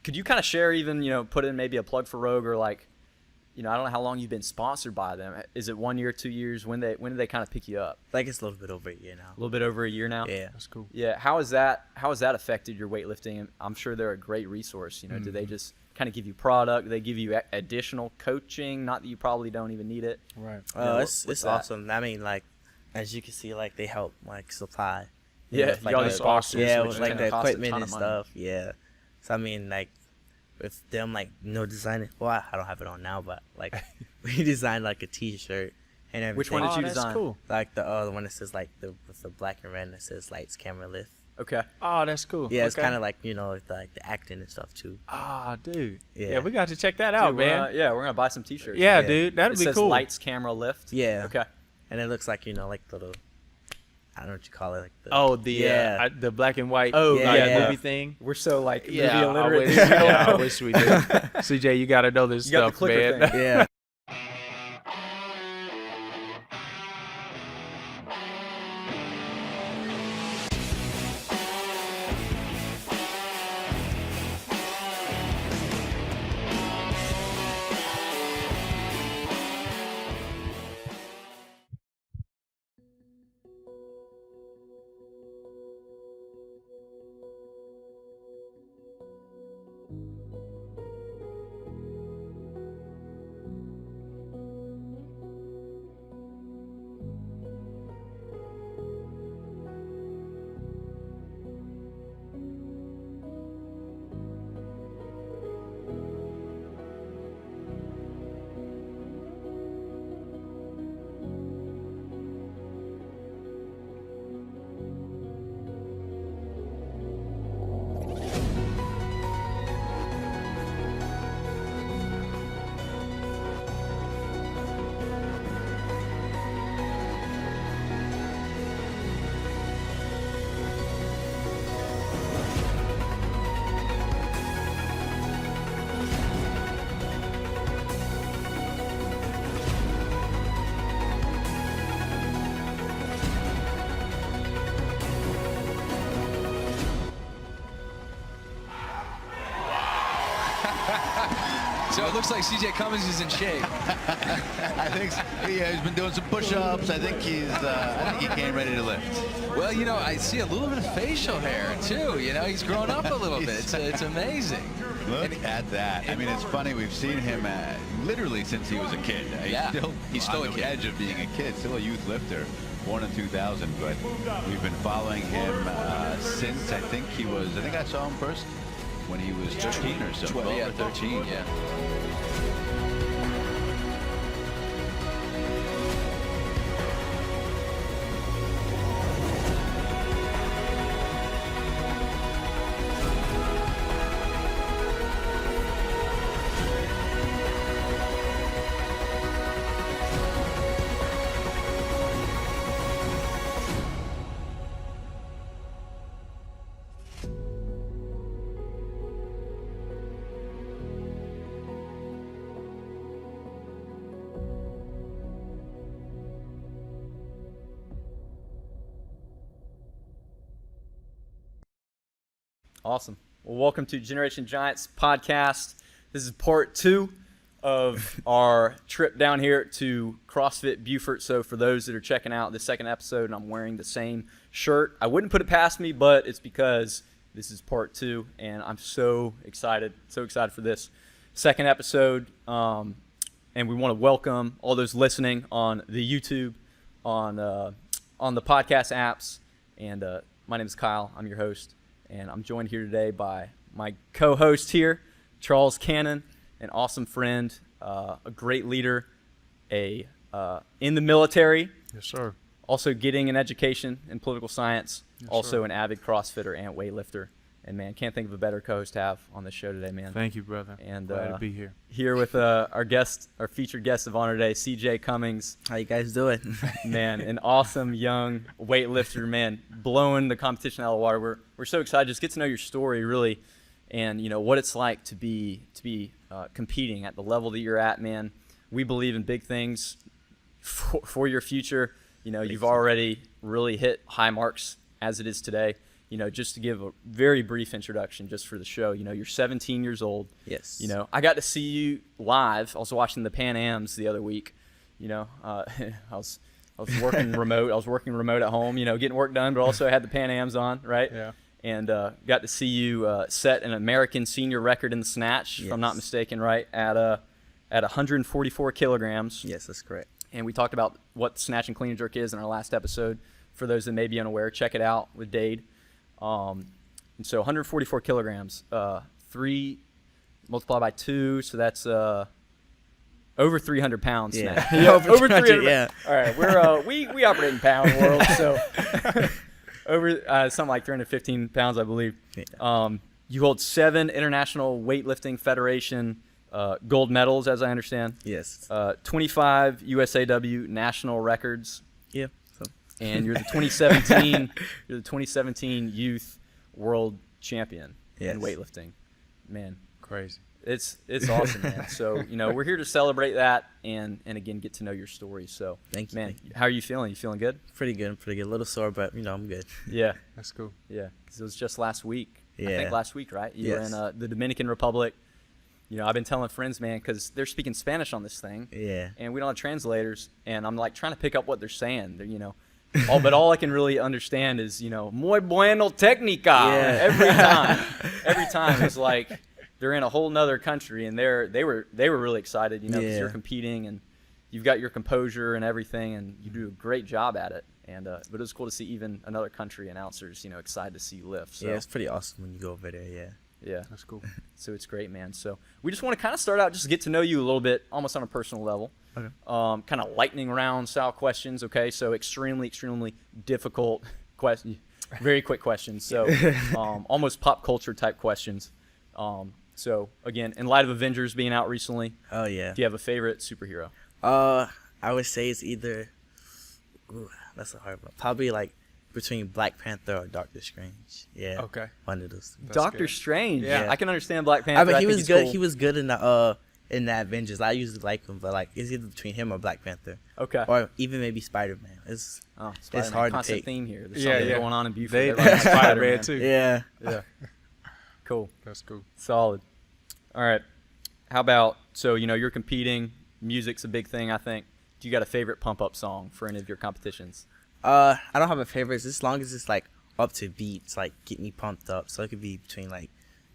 could you kind of share, even, put in maybe a plug for Rogue, or like, I don't know how long you've been sponsored by them. Is it 1 year, 2 years? When did they kind of pick you up? Like, it's a little bit over a year now. A little bit over a year now? Yeah. That's cool. Yeah. How has that affected your weightlifting? I'm sure they're a great resource. Mm-hmm. Do they just kind of give you product? Do they give you additional coaching? Not that you probably don't even need it. Right. It's awesome. I mean, like, as you can see, like, they help, like, supply. Yeah. Like, y'all just sponsors. yeah, which with, like, can the cost a equipment ton and of money. stuff. Yeah. So, I mean, like, with them, like, designing. Well, I don't have it on now, but, like, we designed, like, a T-shirt and everything. Which one did you that's design? Cool. Like, the one that says, like, with the black and red that says lights, camera, lift. Okay. Oh, that's cool. Yeah, it's Okay. kind of like, like the acting and stuff, too. Ah, dude. Yeah. Yeah, we got to check that out, Dude, man. we're gonna buy some T-shirts. Yeah, Yeah. dude, that'd It be says cool. lights, camera, lift. Yeah. Okay. And it looks like, like, little, I don't know what you call it. Like the, Oh, the Yeah. the black and white Oh, yeah. movie thing. We're so like movie Yeah, I illiterate. wish, dude. yeah, I wish we did. CJ, you got to know this You got the stuff, clicker man. thing. Yeah. So it looks like CJ Cummings is in shape. I think he's been doing some push-ups. I think he came ready to lift. Well, I see a little bit of facial hair too. He's grown up a little bit. It's amazing. Look at that. I mean, it's funny. We've seen him literally since he was a kid. Yeah, He's still on the edge of being a kid, still a youth lifter, born in 2000. But we've been following him since I think I saw him first when he was 13 or so. 12 or 13, yeah. Awesome. Well, welcome to Generation Giants podcast. This is part 2 of our trip down here to CrossFit Beaufort. So for those that are checking out the second episode, and I'm wearing the same shirt, I wouldn't put it past me, but it's because this is part 2, and I'm so excited for this second episode. And we want to welcome all those listening on the YouTube, on the podcast apps. And my name is Kyle. I'm your host. And I'm joined here today by my co-host here, Charles Cannon, an awesome friend, a great leader, in the military. Yes, sir. Also getting an education in political science. Yes, Also sir. an avid CrossFitter and weightlifter. And, man, can't think of a better co-host to have on this show today, man. Thank you, brother. And glad to be here. Here with our featured guest of honor today, CJ Cummings. How you guys doing? Man, an awesome young weightlifter, man, blowing the competition out of the water. We're so excited. Just get to know your story, really, and what it's like to be competing at the level that you're at, man. We believe in big things for your future. You've already really hit high marks as it is today. just to give a very brief introduction just for the show, you're 17 years old. Yes. I got to see you live. I was watching the Pan Ams the other week. I was working remote. I was working remote at home, getting work done, but also I had the Pan Ams on, right? Yeah. And got to see you set an American senior record in the snatch, if I'm not mistaken, right, at 144 kilograms. Yes, that's correct. And we talked about what snatch and clean and jerk is in our last episode. For those that may be unaware, check it out with Dade. And so 144 kilograms, 3 multiplied by 2, so that's over 300 pounds. Yeah, Yeah, over 300. Yeah. All right, we operate in pound world, so over something like 315 pounds, I believe. Yeah. You hold 7 International Weightlifting Federation gold medals, as I understand. Yes. 25 USAW national records. Yeah. So. And you're the 2017 youth world champion in weightlifting. Man, Crazy. it's awesome, man. So we're here to celebrate that and again get to know your story. So Thank you. man. Thank you. How are you feeling? You feeling good? Pretty good. A little sore, but I'm good. Yeah, That's cool. yeah. Because it was just last week. I Yeah. think last week, right? You were Yes. in the Dominican Republic. I've been telling friends, man, because they're speaking Spanish on this thing. Yeah. And we don't have translators, and I'm like trying to pick up what they're saying. They're, but all I can really understand is, muy bueno técnica. Yeah. Every time it's like they're in a whole nother country, and they were really excited, because Yeah. you're competing and you've got your composure and everything, and you do a great job at it. And but it was cool to see even another country announcers, excited to see you lift. So Yeah, it's pretty awesome when you go over there. Yeah. yeah. That's cool. So it's great, man. So we just want to kind of start out, just to get to know you a little bit, almost on a personal level. Okay. Kind of lightning round style questions. Okay, so extremely difficult question, very quick questions. So almost pop culture type questions. So again, in light of Avengers being out recently, Oh yeah. do you have a favorite superhero? I would say it's either. Ooh, that's a hard one. Probably like between Black Panther or Doctor Strange. Yeah. Okay. One of those. That's Doctor good. Strange. Yeah. I can understand Black Panther. I mean, he think was he's good. cool. He was good in the Avengers. I usually like him, but like it's either between him or Black Panther, Okay. or even maybe Spider-Man. It's Spider-Man. hard to Constant take. theme here. There's Yeah, something yeah. going on in Buford. They Everybody like likes Spider-Man too. yeah. Yeah. Cool. That's cool. Solid. All right. How about, so you're competing, music's a big thing, I think. Do you got a favorite pump up song for any of your competitions? I don't have a favorite. As long as it's like up to beats, like get me pumped up. So it could be between like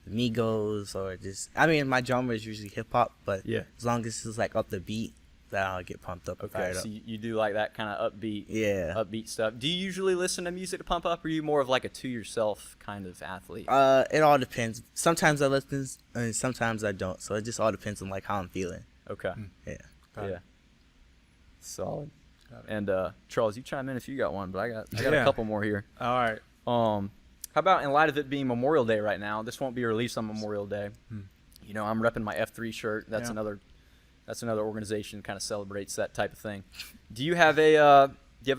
Migos or just. I mean, my genre is usually hip hop, but Yeah. as long as it's like up the beat, then I'll get pumped up. And Okay, fired so up. you do like that kind of upbeat, Yeah. stuff. Do you usually listen to music to pump up, or are you more of like a to yourself kind of athlete? It all depends. Sometimes I listen, and sometimes I don't. So it just all depends on like how I'm feeling. Okay. Yeah. Got it. Yeah. Solid. Got it. And Charles, you chime in if you got one, but I got a Yeah. couple more here. All right. How about in light of it being Memorial Day right now? This won't be released on Memorial Day. I'm repping my F3 shirt. That's Yeah. another organization kind of celebrates that type of thing. Do you have a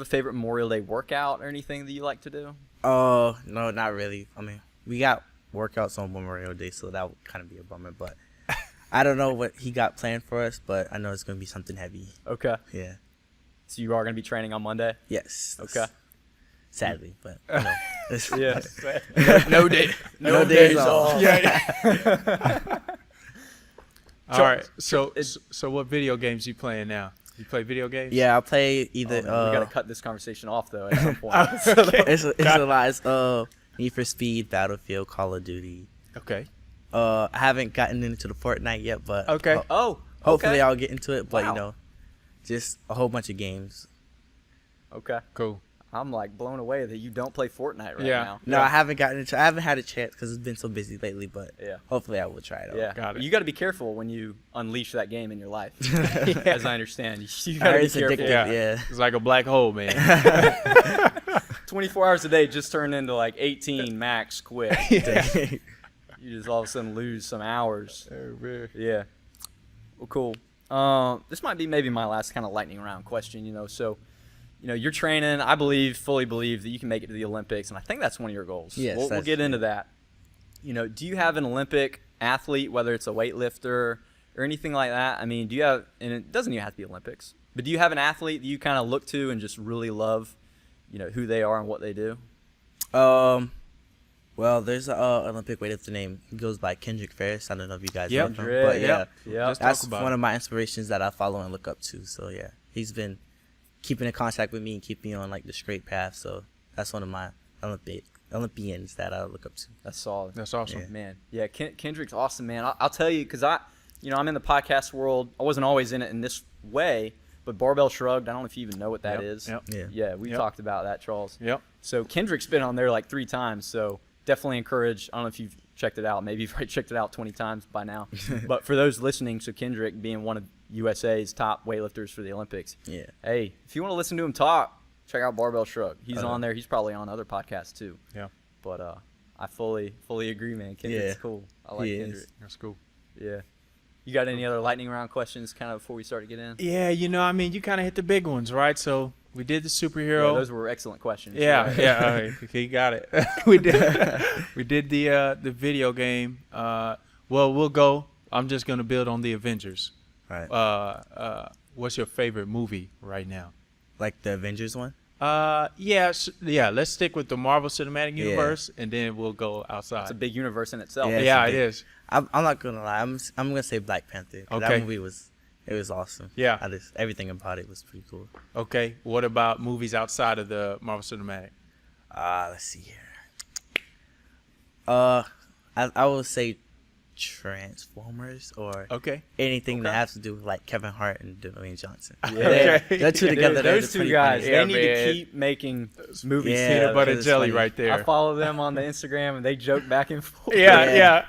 favorite Memorial Day workout or anything that you like to do? Oh no, not really. I mean, we got workouts on Memorial Day, so that would kind of be a bummer. But I don't know what he got planned for us, but I know it's gonna be something heavy. Okay. Yeah. So you are going to be training on Monday? Yes. Okay. Sadly, but it's, Yeah. no day, No days days off. off. All right. So what video games you playing now? You play video games? Yeah, I'll play either. We got to cut this conversation off, though, at some point. It's a lot. It's, Need for Speed, Battlefield, Call of Duty. Okay. I haven't gotten into the Fortnite yet, but Okay. hopefully okay. I'll get into it. But Wow. just a whole bunch of games. Okay. Cool. I'm like blown away that you don't play Fortnite right Yeah. now. No, Yeah. I haven't gotten into. I haven't had a chance because it's been so busy lately. But Yeah. hopefully I will try it out. Yeah. Got it. You got to be careful when you unleash that game in your life. As I understand. You got I to heard be it's careful. addictive. Yeah. It's like a black hole, man. 24 hours a day just turned into like 18 max quick. Yeah. You just all of a sudden lose some hours. Oh, man. Yeah. Well, cool. This might be maybe my last kind of lightning round question, So, you're training. I fully believe that you can make it to the Olympics, and I think that's one of your goals. Yes, We'll that's get into true. that. Do you have an Olympic athlete, whether it's a weightlifter or anything like that? I mean, do you have, and it doesn't even have to be Olympics, but do you have an athlete that you kind of look to and just really love, who they are and what they do? Well, there's a Olympic weightlifter name. He goes by Kendrick Ferris. I don't know if you guys know him, Kendrick, but yeah, yep. Let's talk that's about one it. of my inspirations that I follow and look up to. So yeah, he's been keeping in contact with me and keeping me on like the straight path. So that's one of my Olympians that I look up to. That's solid. That's awesome. Yeah. Man, yeah, Kendrick's awesome, man. I'll tell you, because I'm in the podcast world. I wasn't always in it in this way, but Barbell Shrugged, I don't know if you even know what that is. Yep. Yeah. Yeah, we Yep. talked about that, Charles. Yep. So Kendrick's been on there like 3 times, so definitely encourage. I don't know if you've checked it out. Maybe you've already checked it out 20 times by now. But for those listening, so Kendrick being one of USA's top weightlifters for the Olympics. Yeah. Hey, if you want to listen to him talk, check out Barbell Shrug. He's on there. He's probably on other podcasts too. Yeah. But I fully agree, man. Kendrick's Yeah. cool. I like He is. Kendrick. That's cool. Yeah. You got any other lightning round questions kind of before we start to get in? Yeah, I mean, you kind of hit the big ones, right? So we did the Yeah, superhero. those were excellent questions. Yeah, Right. yeah, all right, he got it. we did the video game. Well, we'll go. I'm just gonna build on the Avengers. Right. What's your favorite movie right now? Like the Avengers one. Yeah. Let's stick with the Marvel Cinematic Yeah. Universe, and then we'll go outside. It's a big universe in itself. Yeah. Yeah, it's it a big- is. I'm not gonna lie. I'm gonna say Black Panther. 'Cause Okay. That movie was awesome. Yeah. Everything about it was pretty cool. Okay. What about movies outside of the Marvel Cinematic? Let's see here. I would say Transformers or Okay. anything that Okay. has to do with like Kevin Hart and Dwayne Johnson. Yeah. They're two together. they're Those two pretty guys, funny. they Yeah, need man. to keep making movies Yeah, together. Peanut butter it's jelly funny. right there. I follow them on the Instagram, and they joke back and forth. Yeah, Yeah. yeah.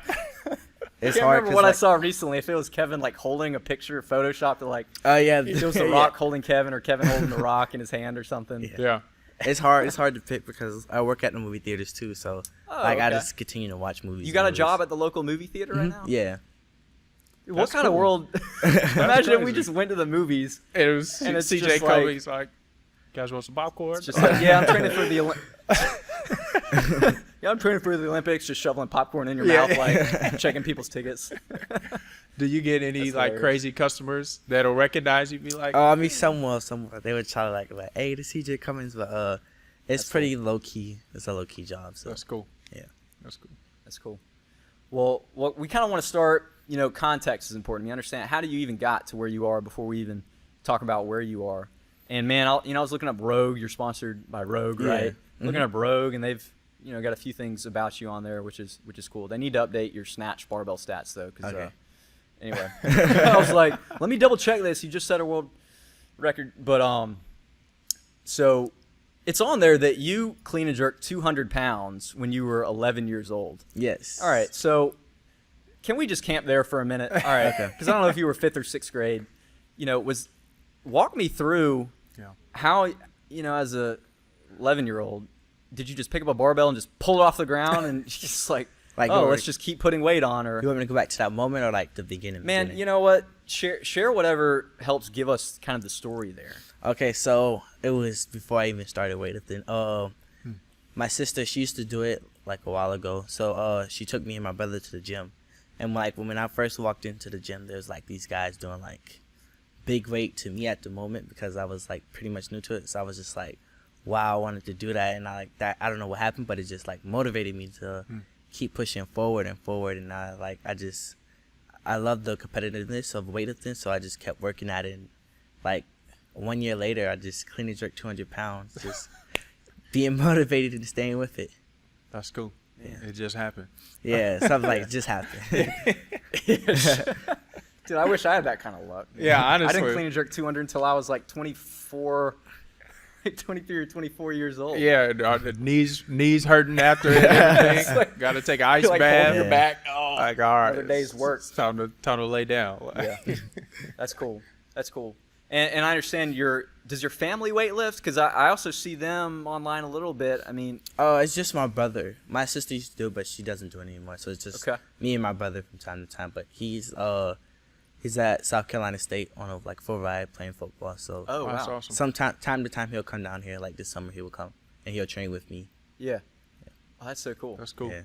It's I can't hard remember what I like, saw recently. If it was Kevin like holding a picture photoshopped to like Oh yeah, it was The yeah. Rock holding Kevin or Kevin holding The Rock in his hand or something. Yeah. Yeah. It's hard to pick because I work at the movie theaters too. So Oh, like I okay. just continue to watch movies. You got a and job movies. at the local movie theater right now? Yeah. What That's kind of cool. world? Imagine if we crazy. just went to the movies. It was And it's CJ just like- Cummings like, guys want some popcorn? It's just like, yeah, I'm training for the yeah, I'm training for the Olympics, just shoveling popcorn in your Yeah. mouth, like checking people's tickets. Do you get any That's like hilarious. crazy customers that'll recognize you? Be like, I mean, somewhere they would try to like, hey, the CJ Cummings, but it's That's pretty low key. It's a low key job. So that's cool. Yeah. That's cool. That's cool. Well, what we kind of want to start, context is important. You understand, how do you even got to where you are before we even talk about where you are? And man, I was looking up Rogue. You're sponsored by Rogue, Yeah. right? Mhm. Looking up Rogue, and they've got a few things about you on there, which is cool. They need to update your snatch barbell stats though, because Okay. anyway, I was like, let me double check this. You just set a world record, but so it's on there that you clean and jerk 200 pounds when you were 11 years old. Yes. All right, so can we just camp there for a minute? All right, Okay. because I don't know if you were 5th or 6th grade. Walk me through Yeah. how, as a 11-year-old, did you just pick up a barbell and just pull it off the ground and just like Like, oh, or- let's just keep putting weight on? Or You want me to go back to that moment or like the beginning? man, beginning? you know what? Share whatever helps give us kind of the story there. Okay, so it was before I even started weightlifting. My sister, she used to do it like a while ago. So she took me and my brother to the gym, and like when I first walked into the gym, there's like these guys doing like big weight to me at the moment because I was like pretty much new to it. So I was just like, wow, I wanted to do that, and I like that. I don't know what happened, but it just like motivated me to keep pushing forward and forward. And I love the competitiveness of weightlifting, so I just kept working at it. And like 1 year later, I just clean and jerked 200 pounds, just being motivated and staying with it. That's cool. Yeah. It just happened. Yeah, something like it just happened. Dude, I wish I had that kind of luck. Yeah, I honestly. didn't clean and jerk 200 until I was like 24, 23 or 24 years old. Yeah, the knees hurting after it. And everything. Got to take an ice You're like bath. holding your back. Oh, Like, all right, another day's work. It's time to lay down. Yeah, that's cool. That's cool. And I understand does your family weightlift? Because I also see them online a little bit. I mean, Oh, it's just my brother. My sister used to do it, but she doesn't do it anymore. So it's just Okay. me and my brother from time to time. But he's at South Carolina State on a like full ride playing football. So oh That's wow, awesome. time to time he'll come down here. Like this summer he will come and he'll train with me. yeah. Oh, that's so cool, That's cool. Yeah.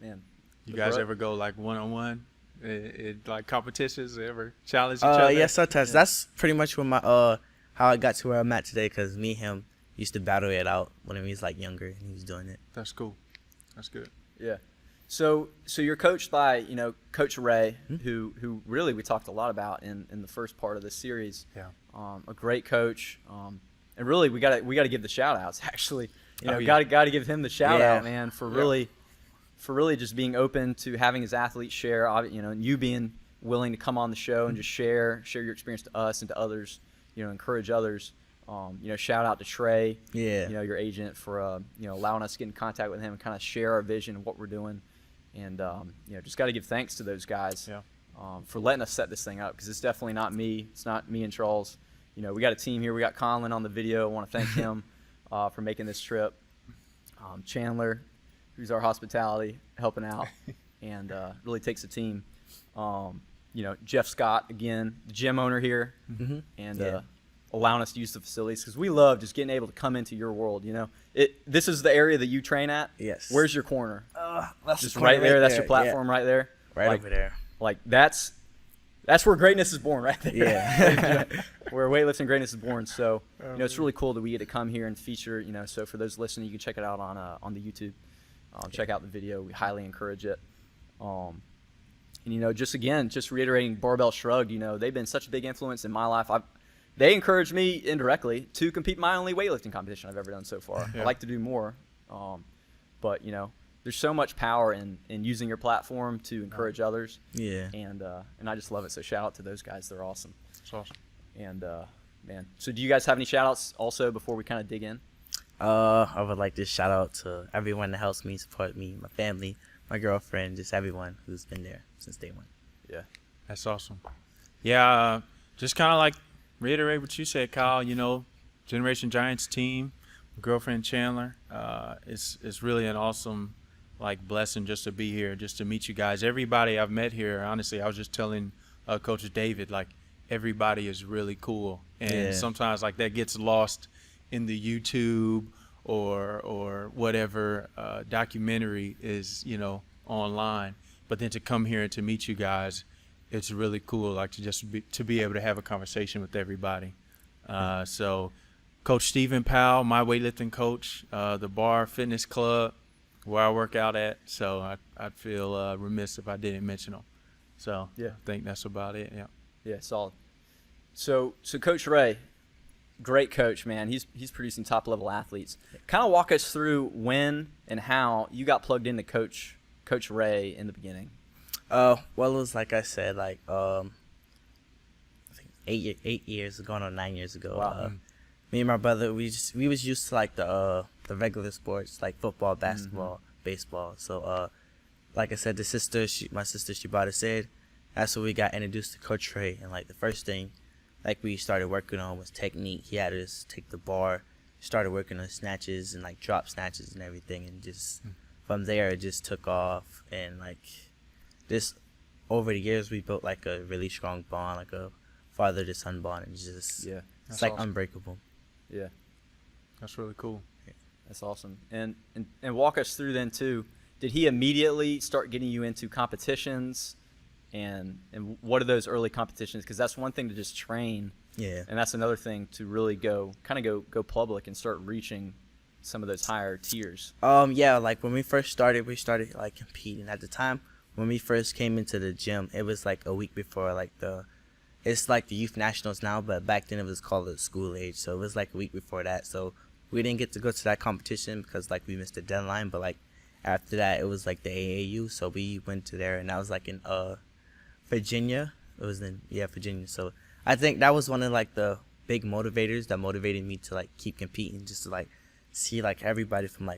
man. You The guys bro- ever go like one-on-one? Like competitions? Ever challenge each other? Yeah, sometimes. That's pretty much what my how I got to where I'm at today. Cause me and him used to battle it out when he was like younger and he was doing it. That's cool. That's good. Yeah. So you're coached by, Coach Ray, who really we talked a lot about in the first part of this series. Yeah. A great coach. And really we got to give the shout outs actually. Oh, yeah. Got to give him the shout Yeah. out, man, for really just being open to having his athletes share, and you being willing to come on the show and just share your experience to us and to others, encourage others. Shout out to Trey, Yeah. Your agent, for allowing us to get in contact with him and kind of share our vision of what we're doing. And just got to give thanks to those guys for letting us set this thing up, because it's definitely not me. It's not me and Charles. We got a team here. We got Conlon on the video. I want to thank him for making this trip. Chandler, who's our hospitality, helping out, and really takes a team. Jeff Scott, again, the gym owner here, and allowing us to use the facilities, because we love just getting able to come into your world. This is the area that you train at. Yes. Where's your corner? That's Just the corner right there. That's your yeah. platform right there. Right over there. Like that's where greatness is born, right there. Yeah. Where weightlifting greatness is born. So it's really cool that we get to come here and feature. So for those listening, you can check it out on the YouTube. Check out the video. We highly encourage it. And just reiterating Barbell Shrugged. They've been such a big influence in my life. They encouraged me indirectly to compete in my only weightlifting competition I've ever done so far. Yeah. I'd like to do more, but there's so much power in using your platform to encourage others. Yeah. And I just love it. So shout out to those guys. They're awesome. That's awesome. And man, so do you guys have any shout outs also before we kind of dig in? I would like to shout out to everyone that helps me, support me, my family, my girlfriend, just everyone who's been there since day one. Yeah. That's awesome. Yeah, just kind of like reiterate what you said, Kyle. Generation Giants team, my girlfriend Chandler. It's really an awesome blessing just to be here, just to meet you guys. Everybody I've met here, honestly, I was just telling Coach David, everybody is really cool, and sometimes that gets lost in the YouTube or whatever documentary is online. But then to come here and to meet you guys, it's really cool, to be able to have a conversation with everybody. So Coach Stephen Powell, my weightlifting coach, the Bar Fitness Club where I work out at. So I'd feel remiss if I didn't mention them. So Yeah. I think that's about it. Yeah. Yeah, solid. So Coach Ray, great coach, man. He's producing top level athletes. Kind of walk us through when and how you got plugged into Coach Ray in the beginning. Well, it was like I said, I think 8 years, going on 9 years ago. Wow. Me and my brother, we was used to the regular sports, like football, basketball, baseball. So like I said, my sister, she brought us in. That's when we got introduced to Coach Ray, and the first thing we started working on was technique. He had us take the bar, started working on snatches and drop snatches and everything, and just from there it just took off. And this over the years we built a really strong bond, a father to son bond, and just Yeah. it's That's awesome. unbreakable. Yeah. That's really cool. That's awesome. And walk us through then too. Did he immediately start getting you into competitions? And what are those early competitions? Because that's one thing to just train, Yeah. and that's another thing to really go public and start reaching some of those higher tiers. Yeah, when we first started, competing. At the time when we first came into the gym, it was a week before it's the youth nationals now, but back then it was called the school age, so it was a week before that. So we didn't get to go to that competition because we missed the deadline. But after that, it was the AAU, so we went to there, and that was in Virginia. It was in Virginia. So I think that was one of the big motivators that motivated me to keep competing, just to see everybody from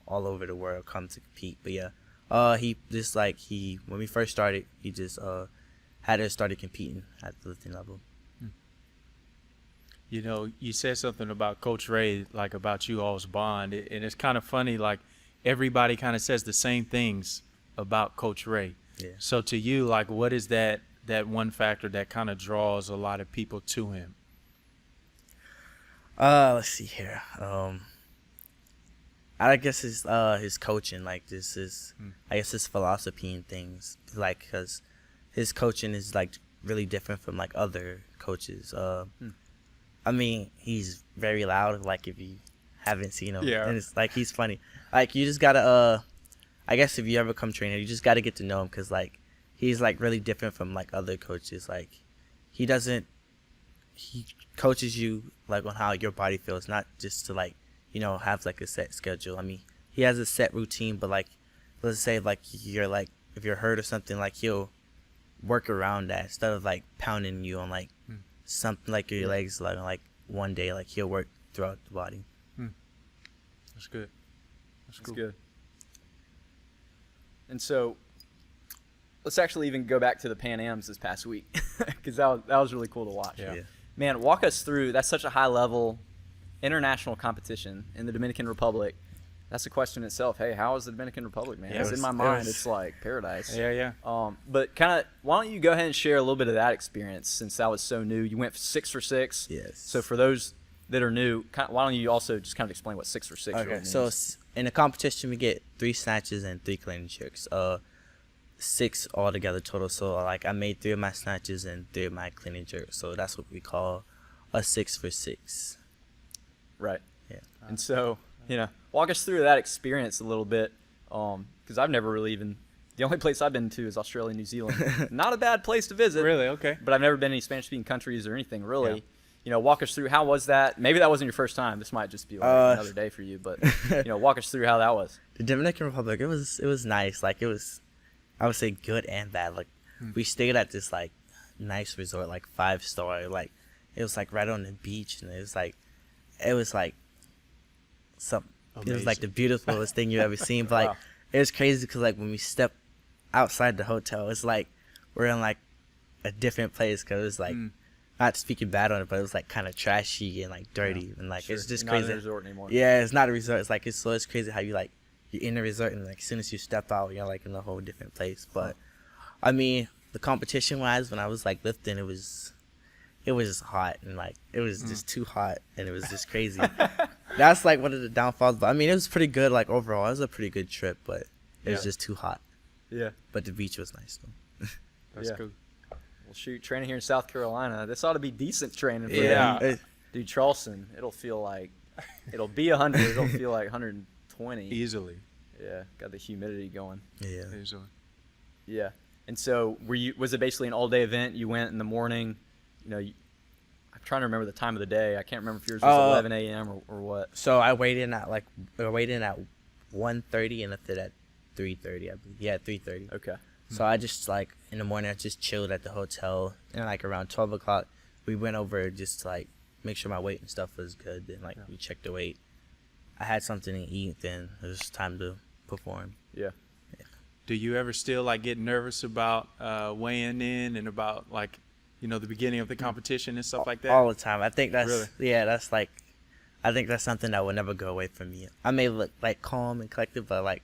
all over the world come to compete. But yeah, he just when we first started, he just had us started competing at the lifting level. You said something about Coach Ray, about you all's bond, and it's kind of funny. Everybody kind of says the same things about Coach Ray. Yeah. So to you, what is that one factor that kind of draws a lot of people to him? Let's see here. I guess his coaching, I guess his philosophy and things, because his coaching is really different from other coaches. I mean, he's very loud. If you haven't seen him, Yeah. and it's he's funny. You just gotta I guess if you ever come train here, you just got to get to know him because like he's like really different from like other coaches. Like he coaches you like on how your body feels, not just to like have like a set schedule. I mean, he has a set routine, but like let's say like you're like if you're hurt or something, like he'll work around that instead of like pounding you on like something like your legs like one day, like he'll work throughout the body. That's good. That's cool. good. And so let's actually even go back to the Pan Ams this past week because that was really cool to watch. Yeah. Man, walk us through. That's such a high level international competition in the Dominican Republic. That's a question itself. Hey, how is the Dominican Republic, man? Yeah, It's in my mind, it's like paradise. Yeah. But kind of, why don't you go ahead and share a little bit of that experience since that was so new? You went 6 for 6. Yes. So for those that are new, why don't you also just kind of explain what 6 for 6 really Okay, means? so in the competition we get 3 snatches and 3 clean jerks. 6 altogether total. So like I made 3 of my snatches and 3 of my clean and jerks. So that's what we call a 6 for 6. Right. Yeah. And so, walk us through that experience a little bit, because I've never really the only place I've been to is Australia, New Zealand. Not a bad place to visit. Really? Okay. But I've never been to any Spanish-speaking countries or anything really. Walk us through how was that? Maybe that wasn't your first time. This might just be like another day for you. But walk us through how that was. The Dominican Republic, it was nice. Like it was, I would say good and bad. Like we stayed at this like nice resort, like 5-star. Like it was like right on the beach, and it was like something. It was like the beautifulest thing you ever seen. But like it was crazy because like when we stepped outside the hotel, it's like we're in like a different place because it was like not speaking bad on it, but it was like kind of trashy and like dirty and like it's just Not crazy. in a resort anymore. Yeah, it's not a resort. It's like it's crazy how you're in a resort and like as soon as you step out, you're like in a whole different place. But I mean, the competition wise, when I was like lifting, it was just hot and like it was just too hot and it was just crazy. That's like one of the downfalls. But I mean, it was pretty good. Like overall, it was a pretty good trip, but it was just too hot. Yeah. But the beach was nice though. That's Yeah. cool. Well, shoot, training here in South Carolina, this ought to be decent training for Yeah. them. Dude, Charleston, it'll be 100. It'll feel like 120. Easily. Yeah, got the humidity going. Yeah. Easily. Yeah. And so was it basically an all-day event? You went in the morning, I'm trying to remember the time of the day. I can't remember if yours was 11 a.m. or what. So I weighed in at 1:30 and lifted at 3:30, I believe. Yeah, 3:30. Okay. So I just like in the morning I just chilled at the hotel and like around 12 o'clock we went over just to like make sure my weight and stuff was good. Then like we checked the weight. I had something to eat. Then it was time to perform. Yeah. Do you ever still like get nervous about weighing in and about like, the beginning of the competition and stuff like that? All the time. I think that's Really? that's like I think that's something that will never go away from me. I may look like calm and collected, but like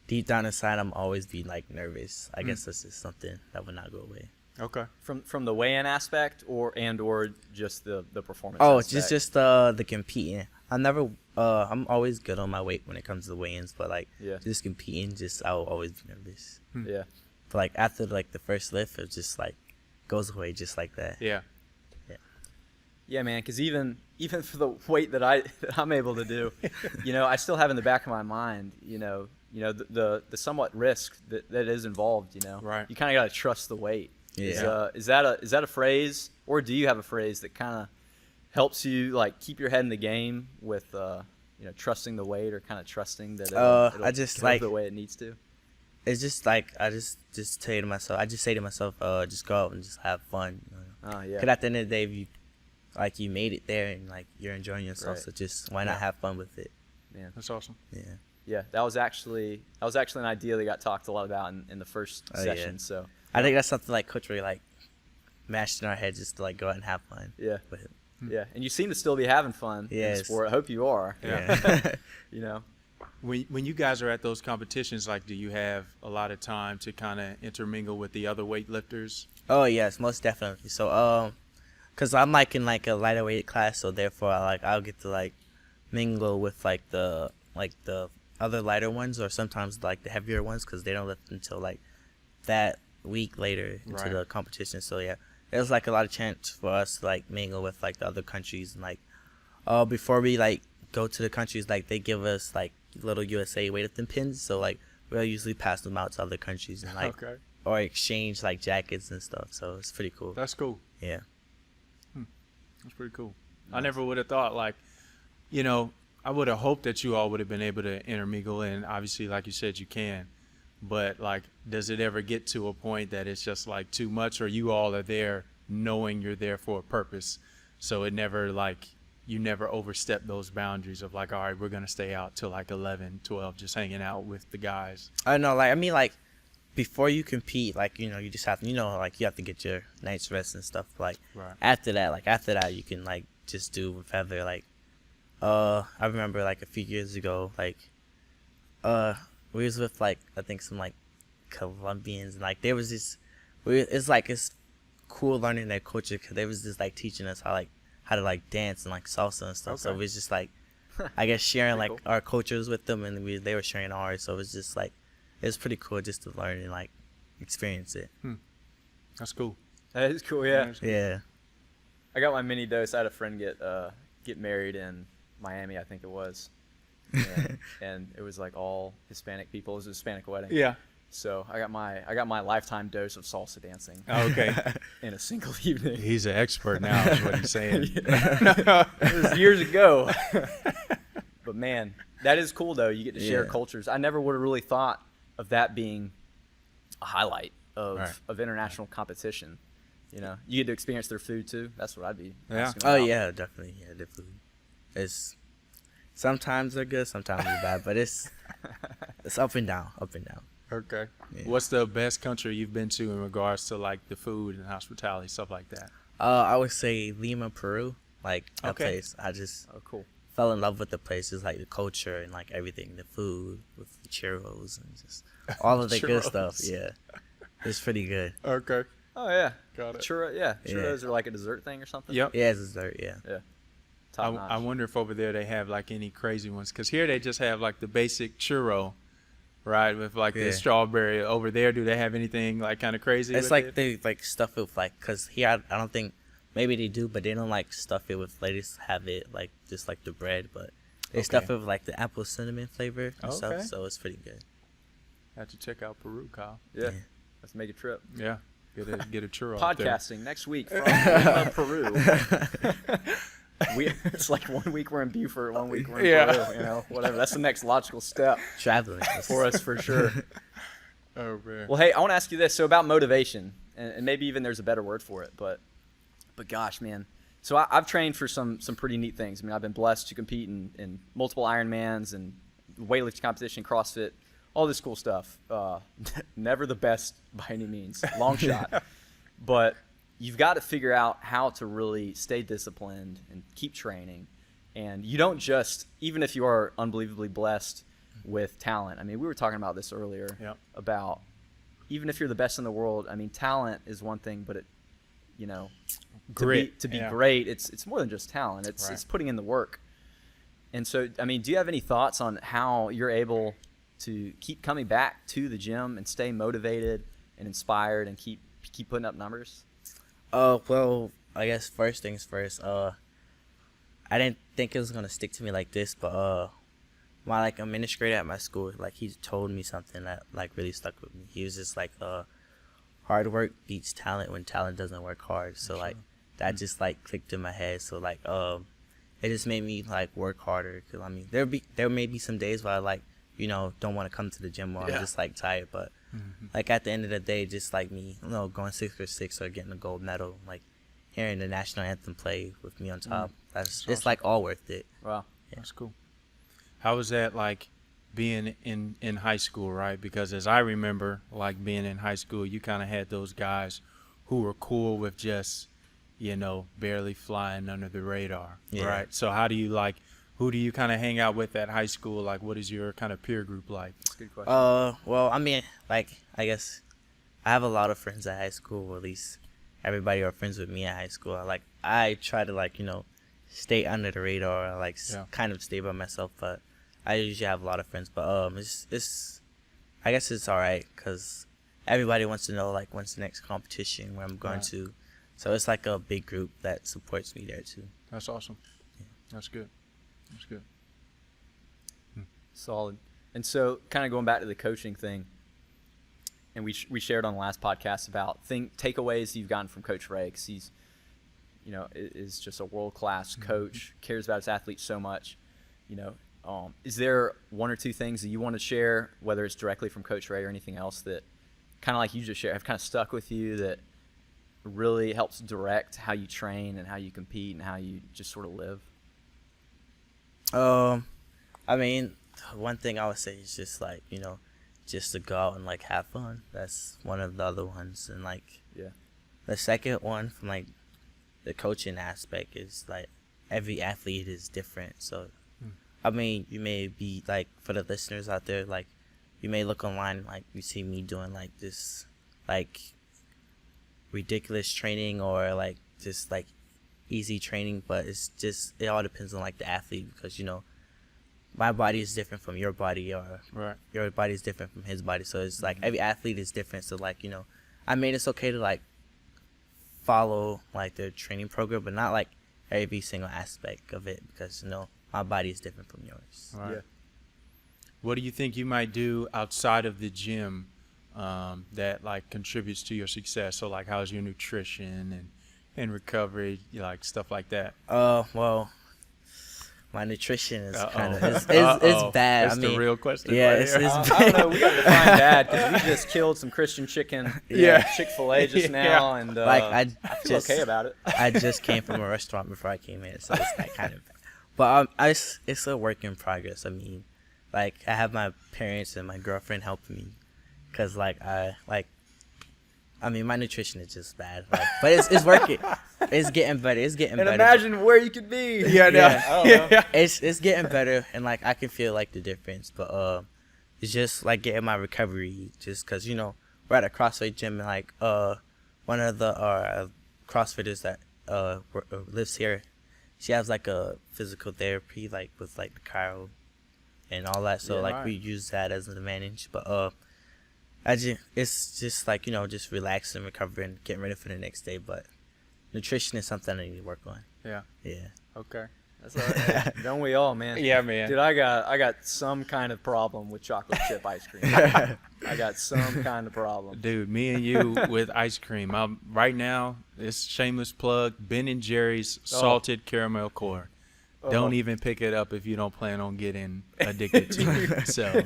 deep down inside I'm always be like nervous. I guess this is something that will not go away. Okay. From the weigh-in aspect or just the performance Oh, aspect? just the competing. I'm always good on my weight when it comes to weigh-ins, but like just competing, I'll always be nervous. Yeah. But like after like the first lift, it just like goes away just like that. Yeah. Yeah, man, because even for the weight that I'm able to do, I still have in the back of my mind, the somewhat risk that is involved. Right. You kind of got to trust the weight. Yeah. Is that a phrase, or do you have a phrase that kind of helps you like keep your head in the game with trusting the weight or kind of trusting that it'll I just go like the way it needs to? It's just like I just say to myself, just go out and just have fun. Oh yeah. Because at the end of the day, if you made it there and like you're enjoying yourself, Right. so just why not have fun with it? Man. That's awesome. Yeah. Yeah, that was actually an idea that got talked a lot about in the first Oh, session. yeah. So I think that's something like Coach Ray like mashed in our heads just to like go out and have fun. yeah, With it. yeah, and you seem to still be having fun in the Yes. sport. I hope you are. Yeah. When you guys are at those competitions, like, do you have a lot of time to kind of intermingle with the other weightlifters? Oh yes, most definitely. So cause I'm like in like a lighter weight class, so therefore I'll get to like mingle with like the other lighter ones, or sometimes like the heavier ones, cause they don't lift until like that week later into Right. the competition. So yeah, there's like a lot of chance for us to like mingle with like the other countries, and like before we like go to the countries, like they give us like little USA weightlifting pins, so like we'll usually pass them out to other countries and like Okay. or exchange like jackets and stuff. So it's pretty cool. That's cool. Yeah. That's pretty cool. I never would have thought, like, you know, I would have hoped that you all would have been able to intermingle, and obviously, like you said, you can. But, like, does it ever get to a point that it's just, like, too much, or you all are there knowing you're there for a purpose? So it never, like, you never overstep those boundaries of, like, all right, we're going to stay out till, like, 11, 12, just hanging out with the guys. I know, like, I mean, like, before you compete, like, you know, you just have to, you know, like, you have to get your night's rest and stuff. Like, Right. after that, you can, like, just do whatever. Like, I remember, like, a few years ago, like, we was with, like, I think some, like, Colombians, and, like, there was this, it's cool learning their culture, because they was just, like, teaching us how to, like, dance and, like, salsa and stuff. So Okay. it was just, like, I guess sharing, like, cool. our cultures with them, and they were sharing ours. So it was just, like, it was pretty cool just to learn and, like, experience it. That's cool. That is cool. Yeah. Yeah. I got my mini dose. I had a friend get married in Miami, I think it was. And it was like all Hispanic people. It was a Hispanic wedding. Yeah. So I got my lifetime dose of salsa dancing Okay. in a single evening. He's an expert now, is what he's saying. It was years ago. But man, that is cool though. You get to share Yeah. cultures. I never would have really thought of that being a highlight Right. of international competition. You know, you get to experience their food too. That's what I'd be Yeah. asking Oh about. yeah, definitely. Yeah, the food. It's sometimes they're good, sometimes they're bad, but it's up and down, up and down. Okay. Yeah. What's the best country you've been to in regards to, like, the food and hospitality, stuff like that? I would say Lima, Peru. Like that Okay. place, I just Oh, cool. fell in love with the place. It's like the culture and like everything, the food with the churros and just all of the good stuff. Churros. Yeah, it's pretty good. Okay. Oh yeah. Got it. Churros, yeah. Churros are like a dessert thing or something. Yep. Yeah, it's dessert. Yeah. Top I notch. wonder if over there they have, like, any crazy ones. Because here they just have, like, the basic churro, right, with, like, Yeah. the strawberry. Over there, do they have anything, like, kind of crazy? It's with like it? they like stuff it with like, cause here I don't think maybe they do, but they don't like stuff it with. They just have it like just like the bread, but they stuff Okay. it with like the apple cinnamon flavor and stuff. Okay. So it's pretty good. Have to check out Peru, Kyle. Yeah. Yeah. Let's make a trip. Yeah. Get a churro. out there. Podcasting next week from Lima, Peru. It's like 1 week we're in Beaufort, 1 week we're in Yeah. Peru. You know, whatever. That's the next logical step Traveling for us for sure. Oh, man. Well, hey, I want to ask you this. So about motivation, and maybe even there's a better word for it, but gosh, man. So I've trained for some pretty neat things. I mean, I've been blessed to compete in multiple Ironmans and weightlifting competition, CrossFit, all this cool stuff. Never the best by any means, long shot. But you've got to figure out how to really stay disciplined and keep training. And you don't just, even if you are unbelievably blessed with talent. I mean, we were talking about this earlier Yep. about even if you're the best in the world, I mean, talent is one thing, but it, you know, Grit, to be yeah. great, it's more than just talent. It's Right. it's putting in the work. And so, I mean, do you have any thoughts on how you're able to keep coming back to the gym and stay motivated and inspired and keep putting up numbers? Well, I guess first things first. I didn't think it was gonna stick to me like this, but my like administrator at my school, like he told me something that like really stuck with me. He was just like, hard work beats talent when talent doesn't work hard. So like that just like clicked in my head. So like it just made me like work harder. Cause I mean there may be some days where I like don't want to come to the gym or I'm just like tired, but like at the end of the day, just like me, going 6 or getting a gold medal, like hearing the national anthem play with me on top, it's like all worth it. Wow. That's cool. How was that, like, being in high school, right? Because as I remember, like, being in high school, you kind of had those guys who were cool with just, barely flying under the radar, Yeah. right? So how do you, like, who do you kind of hang out with at high school? Like, what is your kind of peer group like? That's a good question. Well, I mean, like, I guess I have a lot of friends at high school, or at least everybody are friends with me at high school. I try to, like, stay under the radar, like, kind of stay by myself, but I usually have a lot of friends. But, I guess it's all right, because everybody wants to know, like, when's the next competition, where I'm going Right. to. So it's, like, a big group that supports me there, too. That's awesome. That's good. That's good. Solid. And so kind of going back to the coaching thing, and we shared on the last podcast about takeaways you've gotten from Coach Ray, because he's, you know, is just a world-class coach, cares about his athletes so much. You know, is there one or two things that you want to share, whether it's directly from Coach Ray or anything else, that kind of like you just shared, have kind of stuck with you, that really helps direct how you train and how you compete and how you just sort of live? I mean, one thing I would say is just like, you know, just to go out and like have fun. That's one of the other ones. And like, Yeah. the second one from like the coaching aspect is like every athlete is different. So, I mean, you may be like, for the listeners out there, like you may look online, like you see me doing like this, like ridiculous training or like just like easy training, but it's just, it all depends on like the athlete, because, you know, my body is different from your body, or Right. your body is different from his body. So it's like every athlete is different. So like, you know, I mean, it's okay to like follow like their training program, but not like every single aspect of it, because, you know, my body is different from yours. Right. Yeah. What do you think you might do outside of the gym that like contributes to your success? So like, how's your nutrition and recovery, like stuff like that? Well, my nutrition is kind of it's Uh-oh. bad. That's I mean, the real question. yeah, right it's here. I don't know. We got to find bad, because we just killed some Christian chicken. Yeah. Chick-fil-A just Yeah. now, and like I feel just okay about it. I just came from a restaurant before I came in, so it's like kind of bad. But it's a work in progress. I mean, like I have my parents and my girlfriend helping me, cause like I mean, my nutrition is just bad. Like, but it's working. It's getting better. It's getting And better. imagine where you could be. Yeah, no. Yeah. I don't know. It's getting better, and like I can feel like the difference. But it's just like getting my recovery, just cause, you know, we're at a CrossFit gym, and like one of the CrossFitters that lives here, she has like a physical therapy, like with like the chiro and all that. So Yeah, like right. we use that as an advantage. But it's just like, you know, just relaxing, recovering, and getting ready for the next day. But nutrition is something I need to work on. Yeah. Yeah. Okay. That's all right. Don't we all, man? Yeah, man. Dude, I got some kind of problem with chocolate chip ice cream. I got some kind of problem. Dude, me and you with ice cream. I'm right now. It's shameless plug. Ben and Jerry's salted caramel core. Don't even pick it up if you don't plan on getting addicted to it. So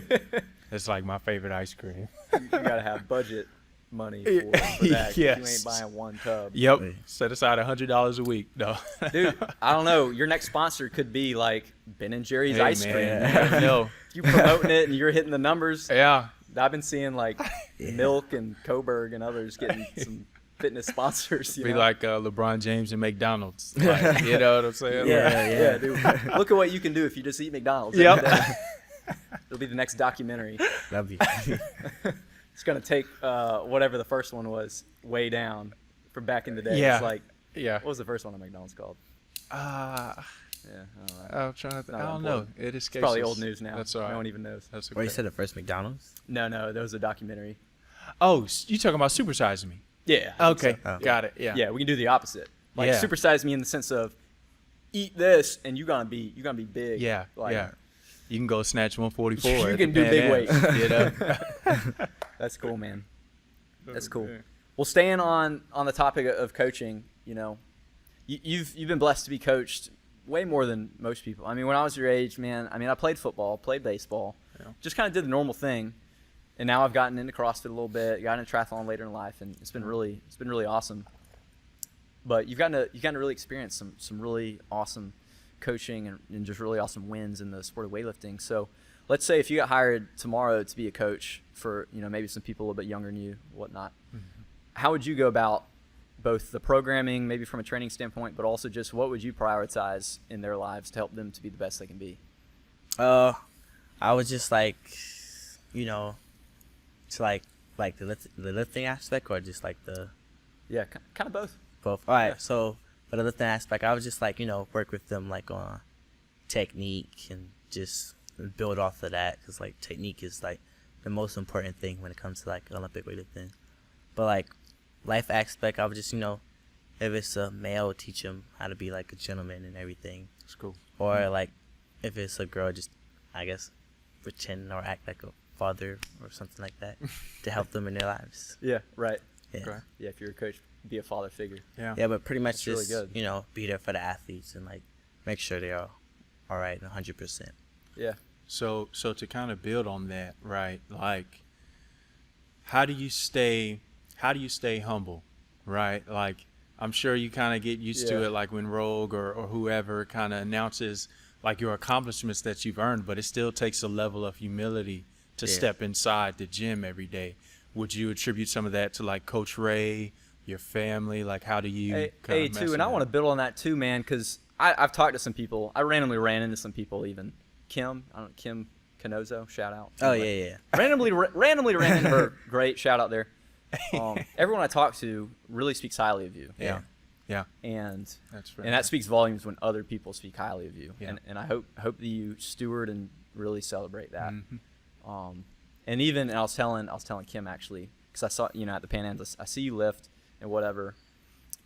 it's like my favorite ice cream. You gotta have budget money for that. 'Cause You Yes. ain't buying one tub. Yep. Set aside $100 a week. No. Dude, I don't know. Your next sponsor could be like Ben and Jerry's Hey, ice man. cream. You never know. You promoting it and you're hitting the numbers. Yeah. I've been seeing like Milk and Coburg and others getting some fitness sponsors. You Be know? like LeBron James and McDonald's. Like, you know what I'm saying? Yeah, dude. Look at what you can do if you just eat McDonald's. Yep. every day. It'll be the next documentary. That'd be It's gonna take whatever the first one was way down from back in the day. Yeah. It's like, Yeah. what was the first one on McDonald's called? Uh, Yeah, I don't know. I'm trying to. Not I don't important. know. It escapes. It's probably us. old news now. That's all right. No one even knows. That's okay. Where you said the first McDonald's? No, there was a documentary. Oh, you talking about Supersize Me? Yeah. I think Okay, so. Oh. got it. Yeah. Yeah, we can do the opposite. Like Yeah. supersize me in the sense of eat this and you're gonna be big. Yeah. Like, Yeah. You can go snatch 144. You at can the do big Pan weight. Am, You know. That's cool, man. That's cool. Well, staying on the topic of coaching, you know, you've been blessed to be coached way more than most people. I mean, when I was your age, man, I mean, I played football, played baseball, just kind of did the normal thing, and now I've gotten into CrossFit a little bit, got into triathlon later in life, and it's been really awesome. But you've gotten to really experience some really awesome coaching and just really awesome wins in the sport of weightlifting. So let's say if you got hired tomorrow to be a coach for, you know, maybe some people a little bit younger than you, whatnot, how would you go about both the programming, maybe from a training standpoint, but also just what would you prioritize in their lives to help them to be the best they can be? I would just like, you know, to like the lifting aspect, or just like the Yeah, kind of both. both. All right, Yeah. so for the lifting aspect, I would just like, you know, work with them like on technique and just build off of that, because like technique is like the most important thing when it comes to like Olympic weightlifting. But like life aspect, I would just, you know, if it's a male, teach him how to be like a gentleman and everything. That's cool. Or like if it's a girl, just I guess pretend or act like a father or something like that to help them in their lives. Yeah, right. Yeah. Okay. Yeah, if you're a coach, be a father figure. Yeah. Yeah, but pretty much That's really just good. be there for the athletes and like make sure they are all right, 100%. Yeah. So to kind of build on that, right? Like, how do you stay humble, right? Like, I'm sure you kind of get used to Yeah. it, like when Rogue or whoever kind of announces like your accomplishments that you've earned, but it still takes a level of humility to Yeah. step inside the gym every day. Would you attribute some of that to like Coach Ray, your family? Like, how do you Hey, kind hey of too, and I want to build on that too, man, because I've talked to some people. I randomly ran into some people, even Kim Canozo, shout out. Oh, Anyway, yeah. randomly ran into her. Great shout out there. Everyone I talk to really speaks highly of you. Yeah. Yeah. And That's right. and that speaks volumes when other people speak highly of you. Yeah. And I hope that you steward and really celebrate that. Mhm. And I was telling Kim actually, because I saw at the Pan Ams, I see you lift and whatever,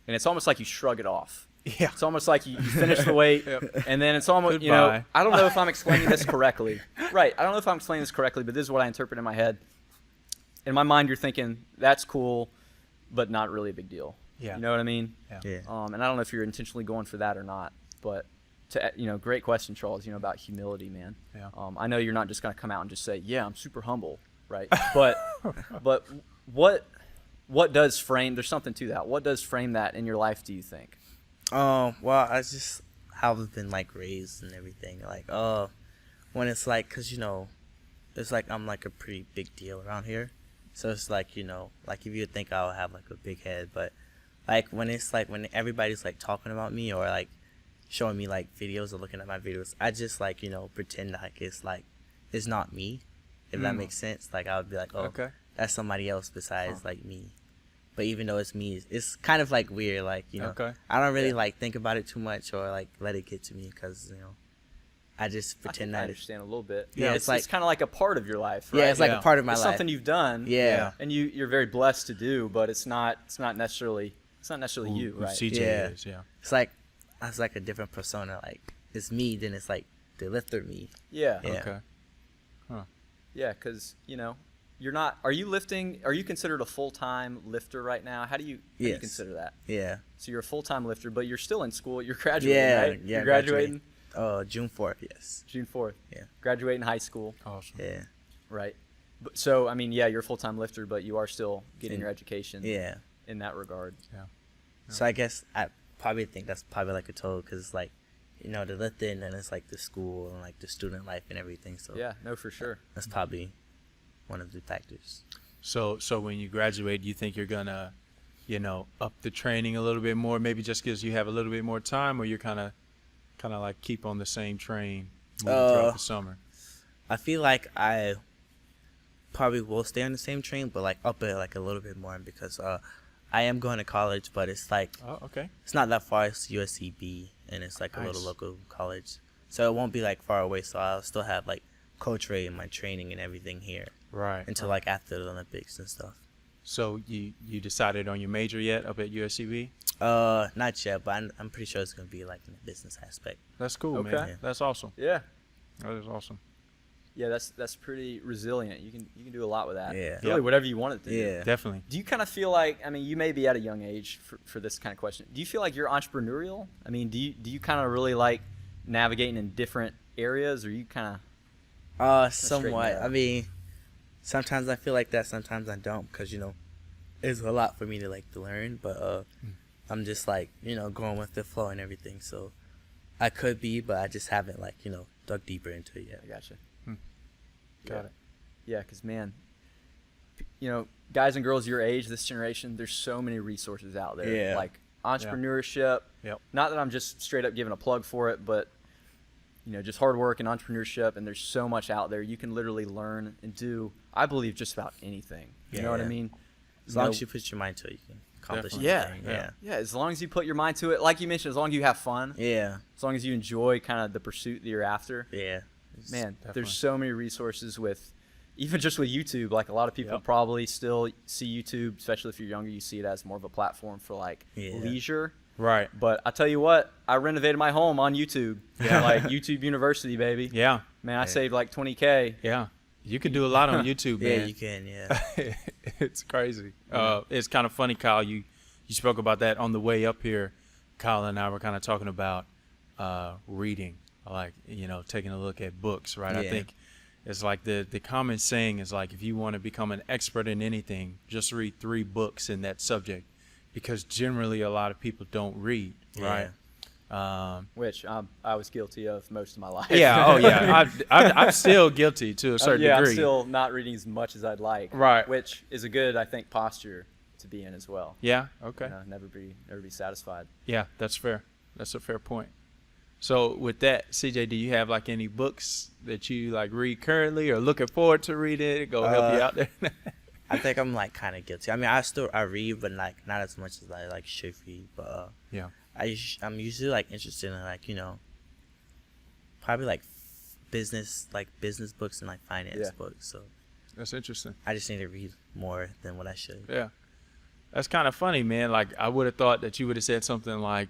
and it's almost like you shrug it off. Yeah. It's almost like you finish the weight, and then it's almost Goodbye. I don't know if I'm explaining this correctly. Right. I don't know if I'm explaining this correctly, but this is what I interpret in my head. In my mind, you're thinking that's cool, but not really a big deal. Yeah. You know what I mean? Yeah. And I don't know if you're intentionally going for that or not, but great question, Charles. About humility, man. Yeah. I know you're not just gonna come out and just say, "Yeah, I'm super humble," right? But what does frame? There's something to that. What does frame that in your life? Do you think? Well, I just how I've been like raised and everything. Like, when it's like, cause it's like I'm like a pretty big deal around here. So it's like, like if you think I'll have like a big head, but like when it's like when everybody's like talking about me or like showing me like videos or looking at my videos, I just like pretend like it's not me, if that makes sense. Like I would be like, oh, Okay. that's somebody else besides like me. But even though it's me, it's kind of like weird. Like Okay. I don't really like think about it too much or like let it get to me because I just I pretend think I that understand a little bit. Yeah, it's it's kind of like a part of your life, right? yeah, it's like Yeah. a part of my It's life. something you've done. Yeah. And you're very blessed to do, but it's not necessarily you, Who right? CJ Yeah. is, yeah. It's like a different persona. Like it's me, then it's like the lifter me. Yeah. Yeah. Okay. Yeah, because you're not. Are you lifting? Are you considered a full-time lifter right now? How do you Yes. consider that? Yeah. So you're a full-time lifter, but you're still in school. You're graduating, Yeah. right? Yeah. You're graduating June 4th. Yes. June 4th. Yeah. Graduating high school, Awesome. Yeah. right? So I mean, yeah, you're a full-time lifter, but you are still getting In- your education. Yeah. In that regard. So I guess I probably think that's probably like a total because it's like, the lifting and it's like the school and like the student life and everything. So Yeah. No, for sure. that's probably one of the factors. So when you graduate, you think you're gonna, up the training a little bit more, maybe just because you have a little bit more time, or you're kind of like keep on the same train moving throughout the summer? I feel like I probably will stay on the same train, but like up it like a little bit more because I am going to college, but it's like Oh, okay. it's not that far. It's USCB, and it's like a little Nice. local college, so it won't be like far away. So I'll still have like Coach Ray and my training and everything here Right. until like after the Olympics and stuff. So you decided on your major yet up at USCB? Not yet, but I'm pretty sure it's gonna be like in the business aspect. That's cool, Okay. man. That's awesome. Yeah. That is awesome. Yeah. That's pretty resilient. You can do a lot with that. Yeah. Really, Yep. whatever you want it to do. Yeah. Definitely. Do you kind of feel like, I mean, you may be at a young age for this kind of question. Do you feel like you're entrepreneurial? I mean, do you kind of really like navigating in different areas, or you kind of? straighten Somewhat. that out. I mean, sometimes I feel like that. Sometimes I don't, because it's a lot for me to like to learn. But I'm just like going with the flow and everything. So I could be, but I just haven't like dug deeper into it yet. I gotcha. Got it. Yeah, because man, guys and girls your age, this generation, there's so many resources out there. Yeah. Like entrepreneurship. Yep. Not that I'm just straight up giving a plug for it, but just hard work and entrepreneurship, and there's so much out there. You can literally learn and do, I believe, just about anything. You know what I Yeah. mean? As long as you put your mind to it, you can accomplish Definitely. anything. Yeah. Yeah, as long as you put your mind to it, like you mentioned, as long as you have fun, Yeah. as long as you enjoy kind of the pursuit that you're after. Yeah. Man, Definitely. there's so many resources even just with YouTube. Like a lot of people Yep. probably still see YouTube, especially if you're younger, you see it as more of a platform for like Yeah. leisure. Right. But I tell you what, I renovated my home on YouTube. Like YouTube University, baby. Yeah. Man, I saved like 20K. Yeah. You can do a lot on YouTube, man. Yeah, you can. Yeah. It's crazy. It's kind of funny, Kyle. You spoke about that on the way up here. Kyle and I were kind of talking about reading, like, taking a look at books, right? I Yeah. think it's like the common saying is like, if you want to become an expert in anything, just read 3 books in that subject, because generally a lot of people don't read, right? Which I was guilty of most of my life. Yeah. Oh, yeah. I'm still guilty to a certain yeah, degree. I'm still not reading as much as I'd like. Right. Which is a good, I think, posture to be in as well. Yeah. Okay. Never be satisfied. Yeah, that's fair. That's a fair point. So with that, CJ, do you have like any books that you like read currently or looking forward to reading? Go help you out there. I think I'm like kind of guilty. I mean, I read, but like not as much as I like should read. But Yeah. I'm usually like interested in like probably like business books and like finance books. So That's interesting. I just need to read more than what I should. Yeah. That's kind of funny, man. Like, I would have thought that you would have said something like,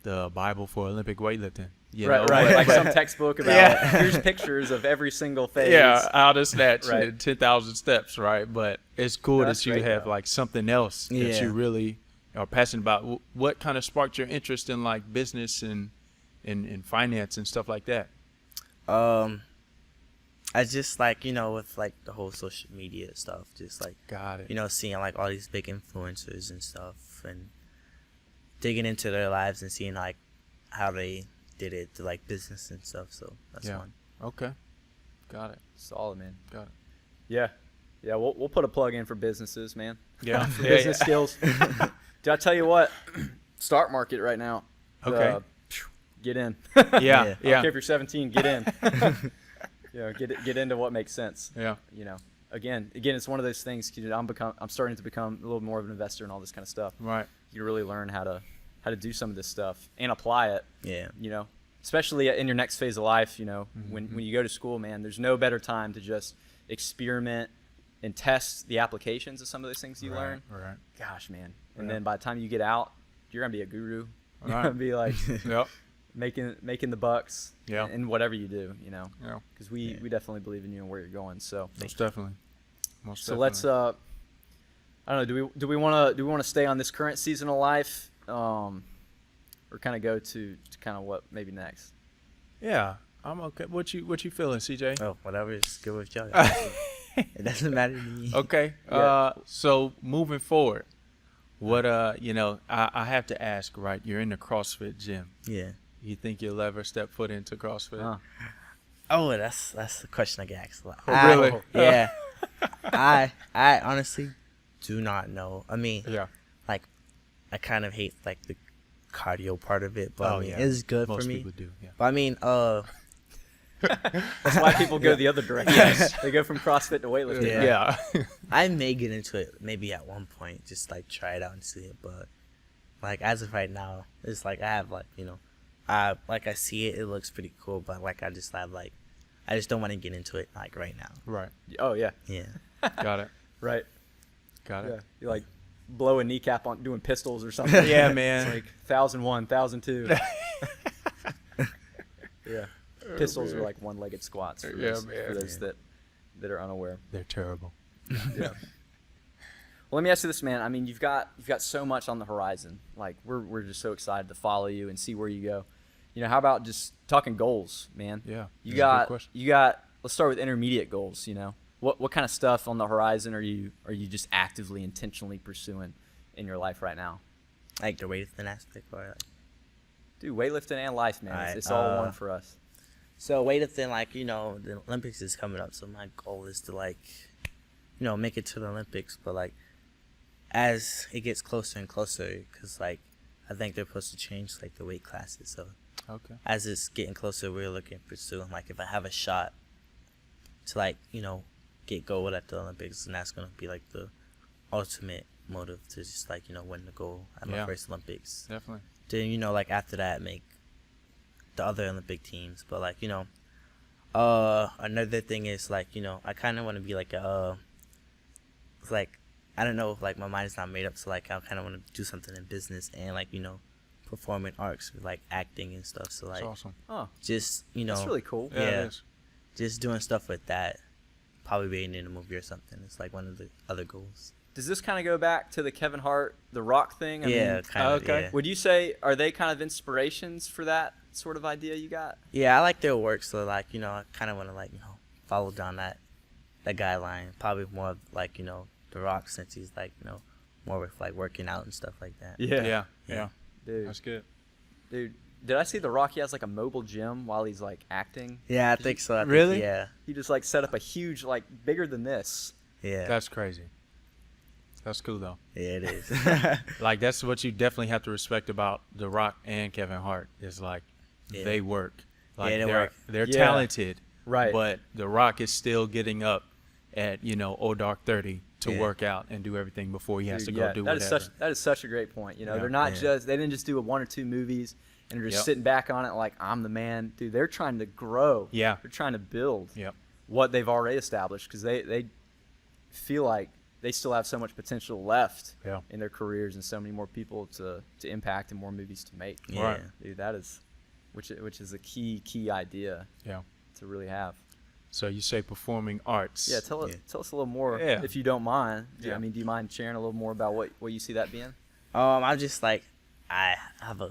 the Bible for Olympic weightlifting. You know? Right. Like some textbook about here's pictures of every single phase. Yeah, how to snatch Right. 10,000 steps, right? But it's cool That's that you great, have though. like something else that Yeah. you really are passionate about. What kind of sparked your interest in like business and in finance and stuff like that? I just like with like the whole social media stuff, just like Got it. seeing like all these big influencers and stuff, and digging into their lives and seeing like how they did it to like business and stuff. So that's fun. Okay. Got it. Solid, man. Got it. Yeah. We'll put a plug in for businesses, man. Yeah. For business skills. Did I tell you what? Stock market right now. Okay. Get in. Yeah. I don't care Yeah. if you're 17, get in. Get into what makes sense. Yeah. Again, it's one of those things. I'm starting to become a little more of an investor in all this kind of stuff. Right. You really learn how to do some of this stuff and apply it. Yeah. Especially in your next phase of life. When you go to school, man, there's no better time to just experiment and test the applications of some of those things you learn. Right. Gosh, man. And then by the time you get out, you're gonna be a guru. You're Right. gonna be like Yep. making the bucks. Yeah. In whatever you do. Yeah. Because we definitely believe in you and where you're going. So Most definitely. so let's I don't know. Do we want to stay on this current season of life, or kind of go to kind of what maybe next? Yeah. I'm okay. What you feeling, CJ? Oh, whatever is good with y'all. It doesn't matter to me. Okay. Yeah. So moving forward, what I have to ask, right? You're in the CrossFit gym. Yeah. You think you'll ever step foot into CrossFit? Huh. Oh, that's the question I get asked a lot. Oh, really? Yeah. I honestly do not know. I mean, Yeah. like, I kind of hate like the cardio part of it, but I mean, yeah. it's good Most for me. people do. Yeah. But I mean, That's why people go the other direction. They go from CrossFit to weightlifting. Yeah. Yeah. I may get into it maybe at one point, just like try it out and see it. But like as of right now, it's like I have like I see it, it looks pretty cool, but like I just don't want to get into it like right now. Right. Oh yeah. Yeah. Got it. Right. Got Yeah. it. You like blow a kneecap on doing pistols or something. Yeah, man. It's like 1,001, 1,002. Yeah. Pistols are like one-legged squats for Yeah, those, man. for those that are unaware. They're terrible. Yeah. Well, let me ask you this, man. I mean, you've got so much on the horizon. Like we're just so excited to follow you and see where you go. How about just talking goals, man? Yeah. You that's a good question. got. Let's start with intermediate goals. What kind of stuff on the horizon are you just actively, intentionally pursuing in your life right now? Like the weightlifting aspect, or like, Dude, weightlifting and life, man. Alright, It's all one for us. so weightlifting, like the Olympics is coming up, so my goal is to like, make it to the Olympics, but like as it gets closer and closer, because like I think they're supposed to change like the weight classes, so Okay. as it's getting closer, we're looking pursuing like if I have a shot to like get gold at the Olympics, and that's gonna be like the ultimate motive to just like win the gold at my first Olympics. Definitely. Then like after that make the other Olympic teams, but like another thing is like I kind of want to be like like I don't know, like my mind is not made up, so like I kind of want to do something in business and like performing arts, like acting and stuff. So like, That's awesome. Oh, just that's really cool. Yeah, Yeah. it is. just doing stuff with that, probably being in a movie or something. It's like one of the other goals. Does this kind of go back to the Kevin Hart, The Rock thing? I Yeah, mean, kind of. okay. Yeah. would you say, are they kind of inspirations for that sort of idea you got? Yeah, I like their work, so like, I kind of want to like, follow down that guideline. Probably more of like, The Rock, since he's like, more with like working out and stuff like that. Yeah. Dude. That's good. Dude, did I see The Rock? He has like a mobile gym while he's like acting. Yeah, I think so. Really? Yeah. He just like set up a huge, like bigger than this. Yeah. That's crazy. That's cool though. Yeah, it is. Like that's what you definitely have to respect about The Rock and Kevin Hart is like Yeah. they work. Like Yeah, they they're work. they're Yeah. talented. Right. But The Rock is still getting up at, old dark 30 to Yeah. work out and do everything before he has Dude, to go yeah, do that whatever. that is such a great point. Yeah. They're not Yeah. they didn't just do one or two movies and they're just Yep. sitting back on it like I'm the man. Dude, they're trying to grow. Yeah. They're trying to build Yep. what they've already established because they feel like they still have so much potential left Yeah. in their careers and so many more people to impact and more movies to make. Yeah. Right. Dude, that is which is a key idea Yeah. to really have. So you say performing arts. Yeah, tell Yeah. us a little more Yeah. if you don't mind. Yeah. I mean, do you mind sharing a little more about what you see that being? I'm just like, I have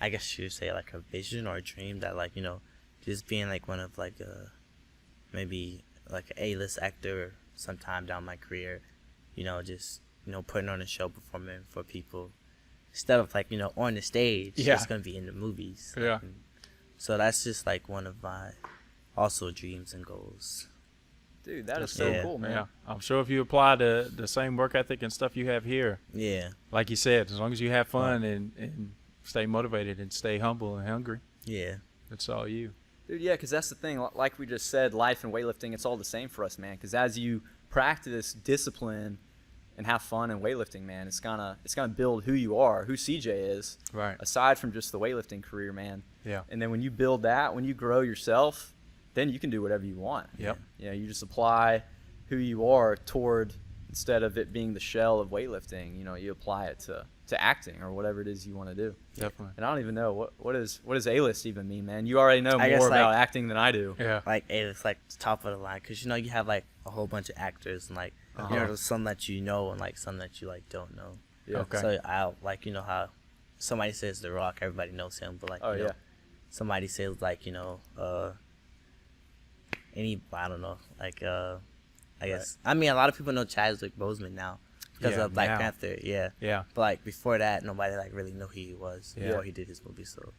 I guess you would say like a vision or a dream that like, just being like one of like maybe like an A-list actor sometime down my career, just, putting on a show, performing for people instead of like, on the stage. Yeah. It's going to be in the movies. Yeah. So that's just like one of my also dreams and goals. Dude, that is so Yeah. cool, man. Yeah. I'm sure if you apply the same work ethic and stuff you have here, Yeah. like you said, as long as you have fun and stay motivated and stay humble and hungry, Yeah. it's all you. Dude, yeah, because that's the thing. Like we just said, life and weightlifting, it's all the same for us, man. Because as you practice discipline and have fun in weightlifting, man, it's gonna build who you are, who CJ is, Right. aside from just the weightlifting career, man. Yeah. And then when you build that, when you grow yourself, then you can do whatever you want. Yep. You just apply who you are toward, instead of it being the shell of weightlifting, you apply it to acting or whatever it is you want to do. Definitely. And I don't even know what does A-list even mean, man. You already know I guess, more about like- acting than I do. Yeah. Like it's like top of the line because you have like a whole bunch of actors and like there's some that you know and like some that you like don't know. Yeah. Okay. So I like how somebody says The Rock, everybody knows him, but like Oh, yeah. somebody says like any I don't know like I guess I mean a lot of people know Chadwick Boseman now because Yeah, of Black now. Panther, yeah. Yeah. But like before that, nobody like really knew who he was Yeah. before he did his movie. So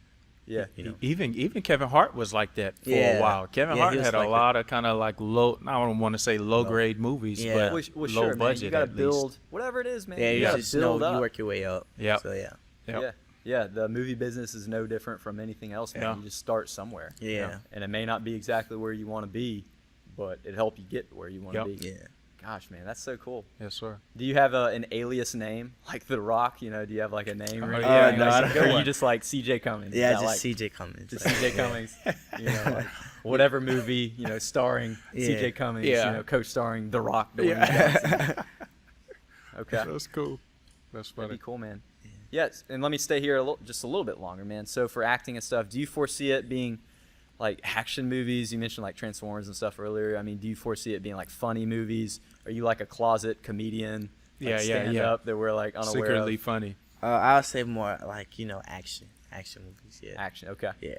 Yeah. Even Kevin Hart was like that for Yeah. a while. Kevin Yeah, Hart he was had a like lot of kind of like low, I don't want to say low grade movies, Yeah. but Well, low sure, man. budget You gotta at build least. whatever it is, man. yeah, you you gotta just build up. you work your way up. Yep. So yeah. Yep. Yeah. The movie business is no different from anything else, man. Yeah. You just start somewhere. Yeah. And it may not be exactly where you want to be, but it'll help you get where you want to Yep. be. Yeah. Gosh, man, that's so cool. Yes, sir. Do you have an alias name like The Rock? Do you have like a name? Or Oh, anything? yeah, Like, no, I or don't. you just like CJ Cummings? Yeah, Is that, just like, CJ Cummings. just Like, CJ Cummings. Like whatever movie, starring Yeah. CJ Cummings. Yeah. Co-starring The Rock. Dwayne Yeah. Johnson. Okay. That's cool. That's That'd funny. be cool, man. Yes, and let me stay here just a little bit longer, man. So for acting and stuff, do you foresee it being like action movies? You mentioned like Transformers and stuff earlier. I mean, do you foresee it being like funny movies? Are you like a closet comedian? Like Yeah, stand yeah. up that we're like unaware Secretly of? funny. I would say more like action movies. Yeah. Action, okay. Yeah.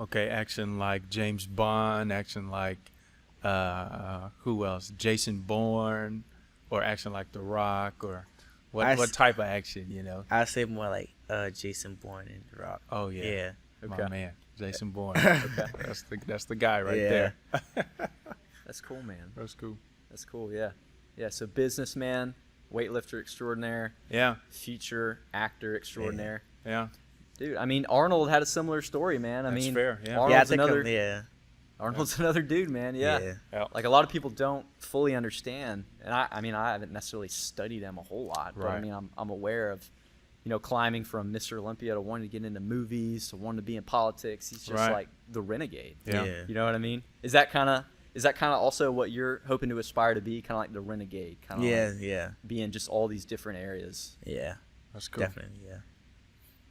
Okay, action like James Bond, action like who else? Jason Bourne, or action like The Rock, or what type of action? I'd say more like Jason Bourne and The Rock. Oh yeah, Yeah. my Okay. man, Jason Bourne. That's the guy right Yeah. there. That's cool, man. That's cool. That's cool, yeah. Yeah, so businessman, weightlifter extraordinaire, Yeah, feature actor extraordinaire. yeah. Dude, I mean, Arnold had a similar story, man. That's fair, yeah. Arnold's Yeah, I think another yeah. Arnold's another dude, man. Yeah. Yeah. Like a lot of people don't fully understand, and I mean, I haven't necessarily studied him a whole lot, but I Right. mean, I'm aware of, climbing from Mr. Olympia to wanting to get into movies to wanting to be in politics. He's just Right. like the renegade. Yeah. Yeah. You know what I mean? Is that kind of also what you're hoping to aspire to be? Kind of like the renegade, kind of Yeah, like yeah. being just all these different areas. Yeah. That's cool. Definitely, yeah.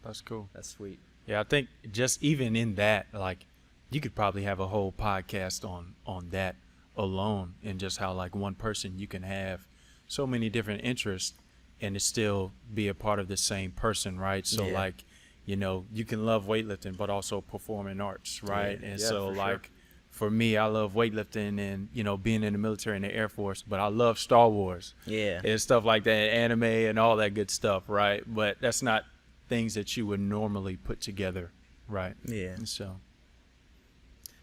That's cool. That's sweet. Yeah, I think just even in that, like, you could probably have a whole podcast on that alone, and just how like one person you can have so many different interests and it still be a part of the same person, right? So Yeah. like, you know, you can love weightlifting but also performing arts, right? And Yeah, so for sure. like for me, I love weightlifting and, you know, being in the military and the Air Force, but I love Star Wars Yeah. and stuff like that, anime and all that good stuff, right? But that's not things that you would normally put together, right? Yeah. And so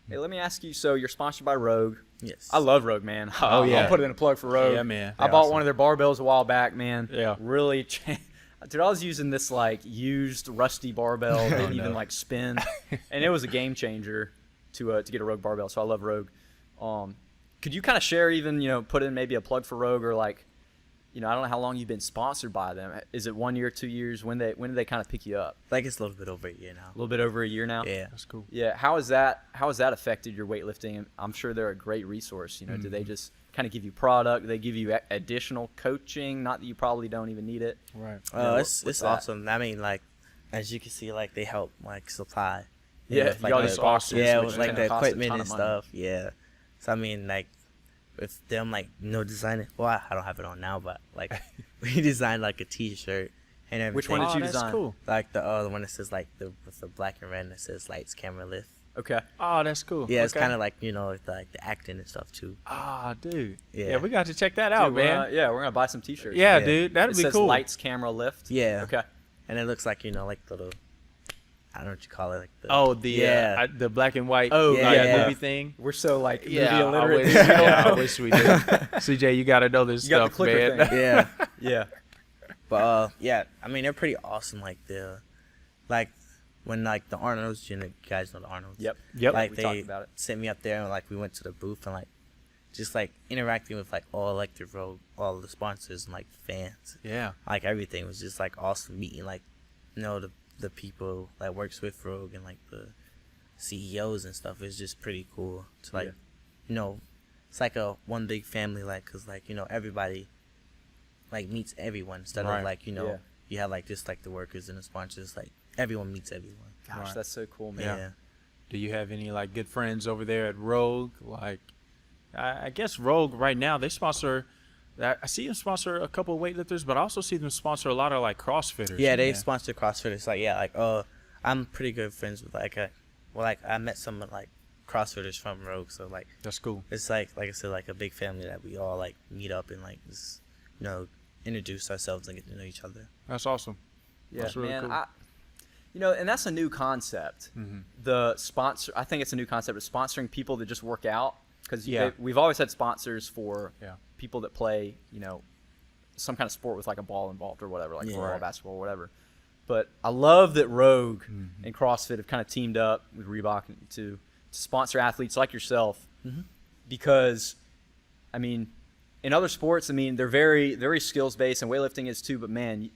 Hey, let me ask you. So you're sponsored by Rogue. Yes. I love Rogue, man. Oh, yeah. I'll put in a plug for Rogue. Yeah, man. I They're bought awesome. one of their barbells a while back, man. Yeah. Really, dude, I was using this like used rusty barbell, didn't even like spin, and it was a game changer to get a Rogue barbell. So I love Rogue. Could you kind of share, even, you know, put in maybe a plug for Rogue, or like, you know, I don't know how long you've been sponsored by them. Is it 1 year, 2 years? When did they kind of pick you up? Like it's a little bit over a year now. A little bit over a year now. Yeah. that's cool. Yeah. How has that affected your weightlifting? I'm sure they're a great resource. You know, do they just kind of give you product? Do they give you additional coaching? Not that you probably don't even need it. Right. You know, It's what's that? awesome. I mean, like, as you can see, like they help like supply. Yeah, with, like, y'all the- just sponsors, yeah, which with is like gonna the cost a equipment ton and of money. stuff. Yeah. So I mean, like, with them, like, designing. Well, I don't have it on now, but like, we designed like a T-shirt and everything. Which one did you that's design? cool. Like the one that says like with the black and red that says lights, camera, lift. Okay. Oh, that's cool. Yeah, it's Okay. kind of like, you know, like the acting and stuff too. Ah, dude. Yeah. Yeah, we got to check that out, Dude, we're man. we're gonna buy some T-shirts. Yeah, Yeah. dude, It that'd be says cool. lights, camera, lift. Yeah. Okay. And it looks like, you know, like little, I don't know what you call it, like the. Oh, the Yeah. the black and white Oh, like, yeah. movie thing. We're so like Yeah, movie I illiterate. wish, dude. We don't yeah, I know. wish we did. CJ, you got to know this You got the stuff, clicker man. thing. Yeah. Yeah. But yeah, I mean they're pretty awesome. Like like when like the Arnolds, you know, you guys know the Arnolds. Yep. Yep. Like We they talked about it. sent me up there and like we went to the booth and like just like interacting with like all all the sponsors and like fans. Yeah. Like everything was just like awesome, meeting like, you know, the people that works with Rogue and like the CEOs and stuff. It's just pretty cool to like, Yeah. you know, it's like a one big family, like, cause like, you know, everybody like meets everyone instead Right. of like, you know, Yeah. you have like just like the workers and the sponsors, like everyone meets everyone. Gosh, Right. that's so cool, man. Yeah. Do you have any like good friends over there at Rogue? Like, I guess Rogue right now they sponsor. I see them sponsor a couple of weightlifters, but I also see them sponsor a lot of like CrossFitters. Yeah, they man. sponsor CrossFitters. Like, yeah, like, I'm pretty good friends with like I met some like CrossFitters from Rogue, so like That's cool. it's like I said, like a big family that we all like meet up and like just, you know, introduce ourselves and get to know each other. That's awesome. Yeah, That's really man. cool. You know, and that's a new concept. Mhm. The sponsor, I think it's a new concept of sponsoring people that just work out, because Yeah. we've always had sponsors for Yeah. people that play, you know, some kind of sport with like a ball involved or whatever, like Yeah. football, Right. basketball, whatever. But I love that Rogue Mhm. and CrossFit have kind of teamed up with Reebok to sponsor athletes like yourself, Mhm. because, I mean, in other sports, I mean, they're very, very skills based, and weightlifting is too. But man,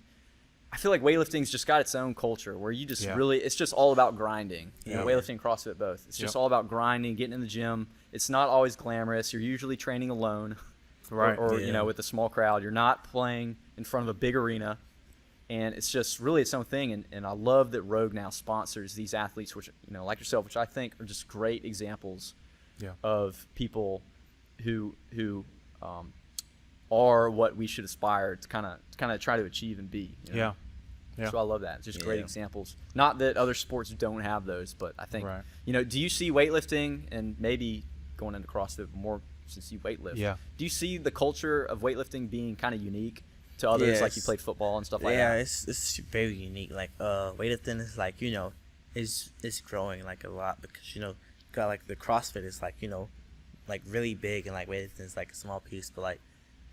I feel like weightlifting's just got its own culture where you just Yeah. really, it's just all about grinding. You know, Yeah. weightlifting and CrossFit both. It's just Yep. all about grinding, getting in the gym. It's not always glamorous. You're usually training alone, Right. or Yeah. you know, with a small crowd. You're not playing in front of a big arena, and it's just really its own thing. And I love that Rogue now sponsors these athletes, which, you know, like yourself, which I think are just great examples Yeah. of people who are what we should aspire to kind of try to achieve and be. You know? Yeah. Yeah. So I love that. It's just great Yeah. examples. Not that other sports don't have those, but I think, Right. you know, do you see weightlifting, and maybe going into CrossFit more since you weightlift? Yeah. Do you see the culture of weightlifting being kind of unique to others, like you Yes. played football and stuff like Yeah, that? it's very unique. Like weightlifting is like, you know, it's growing like a lot because, you know, got like the CrossFit is like, you know, like really big, and like weightlifting is like a small piece, but like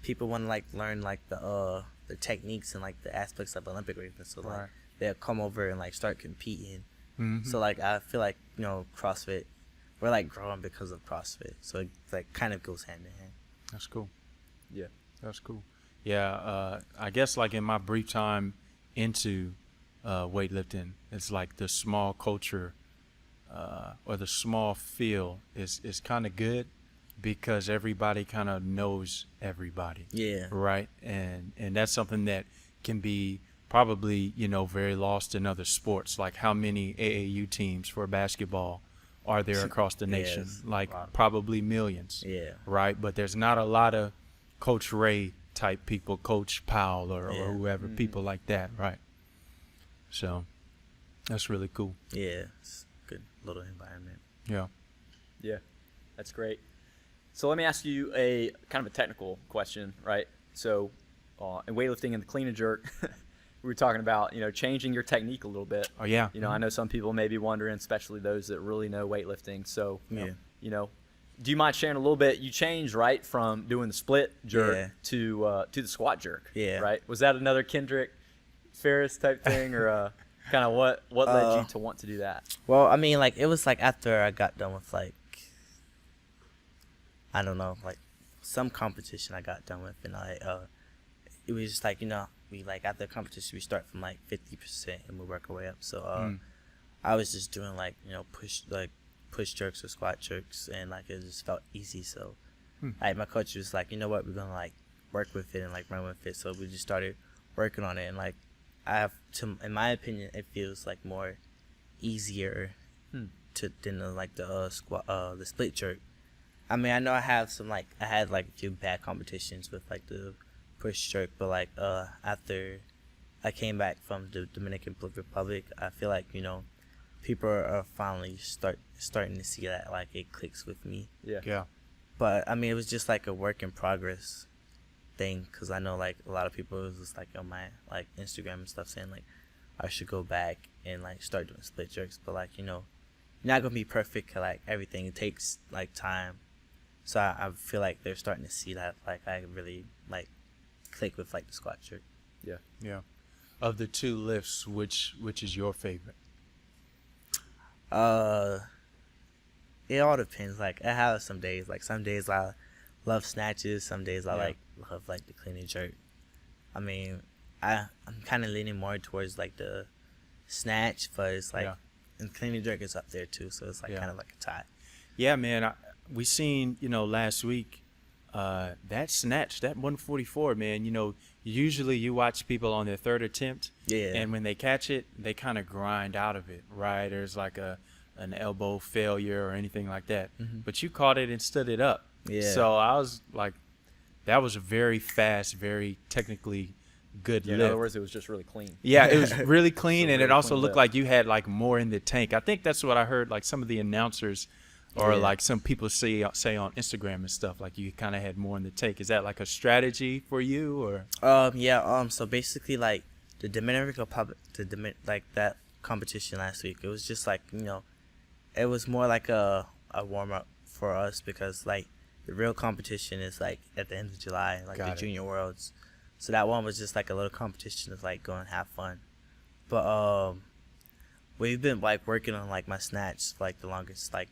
people want to like learn like the techniques and like the aspects of Olympic weightlifting, so like Right. they'll come over and like start competing. Mhm. So like I feel like, you know, CrossFit, we're like growing because of CrossFit, so it like kind of goes hand in hand. That's cool. Yeah. That's cool. Yeah, I guess like in my brief time into weightlifting, it's like the small culture or the small feel is kind of good because everybody kind of knows everybody, Yeah. right? And that's something that can be probably, very lost in other sports. Like how many AAU teams for basketball are there across the nation? Yes, Like a lot. probably millions. Yeah. Right. But there's not a lot of Coach Ray type people, Coach Powell or Yeah. whoever, people like that. Right. So that's really cool. Yeah, it's a good little environment. Yeah. Yeah, that's great. So let me ask you a kind of a technical question, right? So in weightlifting and the clean and jerk, we were talking about, changing your technique a little bit. Oh, yeah. I know some people may be wondering, especially those that really know weightlifting. So, Yeah. Do you mind sharing a little bit? You changed, right, from doing the split jerk Yeah. to the squat jerk. Yeah. Right? Was that another Kendrick Ferris type thing, or kind of what led you to want to do that? Well, I mean, like, it was like after I got done with, like, I don't know, like some competition I got done with, and it was just like, we like after the competition we start from like 50% and we work our way up. So I was just doing like push jerks or squat jerks, and like it just felt easy. So like my coach was like, you know what, we're gonna like work with it and like run with it. So we just started working on it, and like in my opinion, it feels like more easier than the squat the split jerk. I mean, I know I had a few bad competitions with like the push jerk, but like after I came back from the Dominican Republic, I feel like people are finally starting to see that like it clicks with me. Yeah. Yeah. But I mean, it was just like a work in progress thing, because I know like a lot of people was just like on my like Instagram and stuff saying like I should go back and like start doing split jerks, but like you're not gonna be perfect. Like everything, it takes like time. So I feel like they're starting to see that like I really like click with like the squat jerk. Yeah. Yeah. Of the two lifts, which is your favorite? It all depends. Like I have some days. Like some days I love snatches. Some days I love like the clean and jerk. I mean, I'm kind of leaning more towards like the snatch, but it's like and clean and jerk is up there too. So it's like kind of like a tie. Yeah, man. We seen, last week, that snatch, that 144, man, usually you watch people on their third attempt. Yeah. And when they catch it, they kind of grind out of it, right? There's like an elbow failure or anything like that. Mm-hmm. But you caught it and stood it up. Yeah. So I was like, that was a very fast, very technically good In lift. other words, it was just really clean. Yeah, it was really clean, and really it also clean looked lift. like you had like more in the tank. I think that's what I heard. Like some of the announcers, or like some people say on Instagram and stuff, like you kind of had more in the tank. Is that like a strategy for you, or? So basically, like the Dominican Republic, like that competition last week, it was just like it was more like a warm up for us, because like the real competition is like at the end of July, like Got the it. Junior Worlds. So that one was just like a little competition of like go and have fun. But we've been like working on like my snatch for, like the longest, like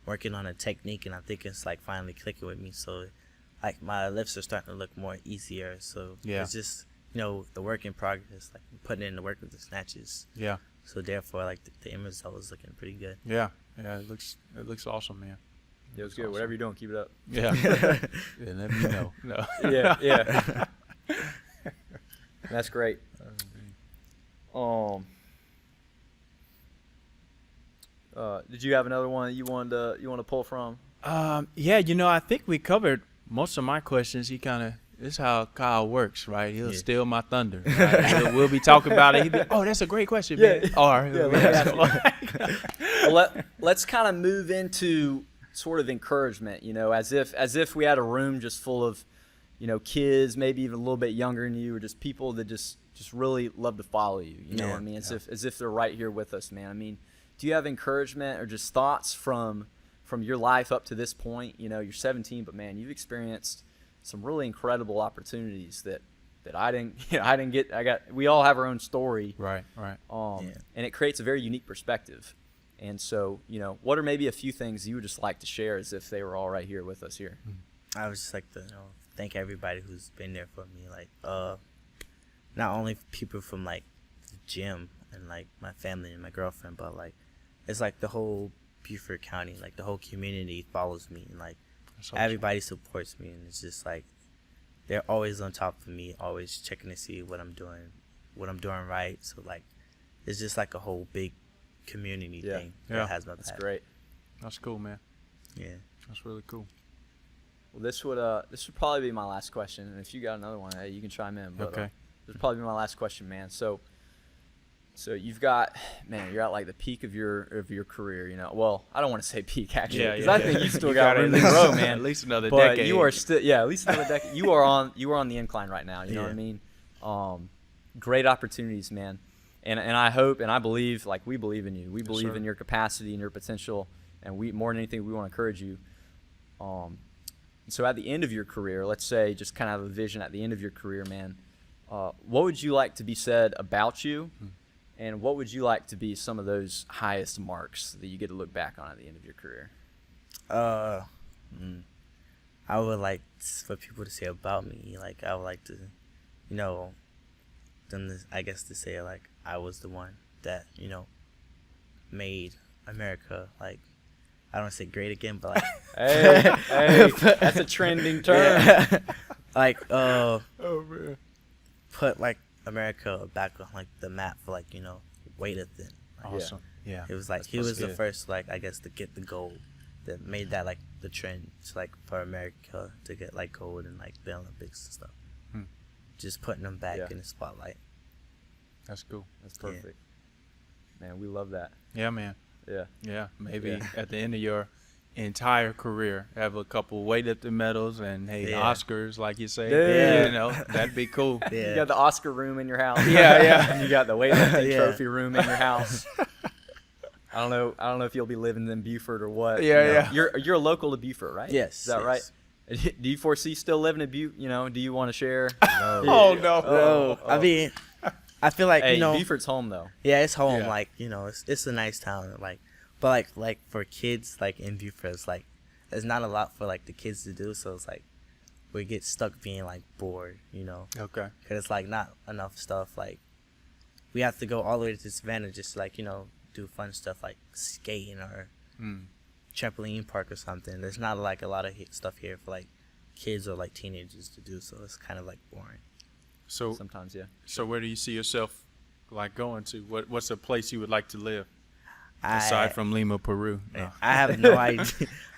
working on a technique, and I think it's like finally clicking with me. So like my lifts are starting to look more easier. So it's just the work in progress, like putting in the work with the snatches. Yeah. So therefore, like the end result is looking pretty good. Yeah. It looks awesome, man. It was good. Whatever you're doing, keep it up. Yeah. Yeah, let me know. No. Yeah. That's great. Did you have another one that you want to pull from? Yeah, I think we covered most of my questions. This is how Kyle works, right? He'll steal my thunder. Right? We'll be talking about it. He'll be, oh, that's a great question, man. All right. Well, let's kind of move into sort of encouragement, as if we had a room just full of, kids, maybe even a little bit younger than you, or just people that just really love to follow you. You know what I mean? As if they're right here with us, man. I mean, do you have encouragement or just thoughts from your life up to this point? You're 17, but man, you've experienced some really incredible opportunities that I didn't get. We all have our own story. Right. And it creates a very unique perspective. And so, what are maybe a few things you would just like to share as if they were all right here with us here? I would just like to thank everybody who's been there for me. Like not only people from like the gym and like my family and my girlfriend, but like it's like the whole Beaufort County, like the whole community follows me, and like everybody supports me, and it's just like they're always on top of me, always checking to see what I'm doing, what I'm doing right. So like, it's just like a whole big community thing Yeah. that has my That's back. great. That's cool, man. Yeah. That's really cool. Well, this would probably be my last question, and if you got another one, hey, you can chime in. But, Okay. this would probably be my last question, man. So you've got, man, you're at like the peak of your career. You know, well, I don't want to say peak actually, because I think you still got room to grow, man. At least another But decade. you are still, at least another decade. You are on the incline right now. You know what I mean? Great opportunities, man. And I hope and I believe, like we believe in you. We believe sir. in your capacity and your potential, and we more than anything we want to encourage you. So at the end of your career, let's say just kind of have a vision at the end of your career, man. What would you like to be said about you, and what would you like to be some of those highest marks that you get to look back on at the end of your career? I would like for people to say about me, like I would like to, you know, them to, I guess to say like I was the one that, you know, made America, like, I don't want to say great again, but like Hey, that's a trending term. yeah. Like oh man. put like America back on like the map for like, you know, weightlifting. Like, Awesome. Yeah. it was like That's he was the good. first, like, I guess, to get the gold, that made that like the trend to, like, for America to get like gold and like the Olympics and stuff. Just putting them back in the spotlight. That's cool. That's perfect. Man, we love that. Yeah, man. Yeah. Yeah. Maybe Yeah. at the end of your entire career, have a couple weightlifting medals and Yeah. Oscars, like you say. Yeah. You know, that'd be cool. Yeah. You got the Oscar room in your house. Yeah. You got the weightlifting Yeah. trophy room in your house. I don't know if you'll be living in Beaufort or what. Yeah, you know. yeah. You're local to Beaufort, right? Yes, Is that yes. right? Do you foresee still living in Beaufort? You know, do you want to share? Oh no. No, I mean, I feel like, Hey, you know, Beaufort's home though. yeah, it's home. Yeah. Like, you know, it's a nice town. Like, but like for kids, like in Beaufort, it's like there's not a lot for like the kids to do. So it's like we get stuck being like bored, you know, Okay. because it's like not enough stuff. Like we have to go all the way to Savannah just to, like, you know, do fun stuff like skating or trampoline park or something. There's not like a lot of stuff here for like kids or like teenagers to do. So it's kind of like boring. So Sometimes, yeah. so where do you see yourself like going to? What's a place you would like to live I- aside from Lima, Peru? No. I have no idea.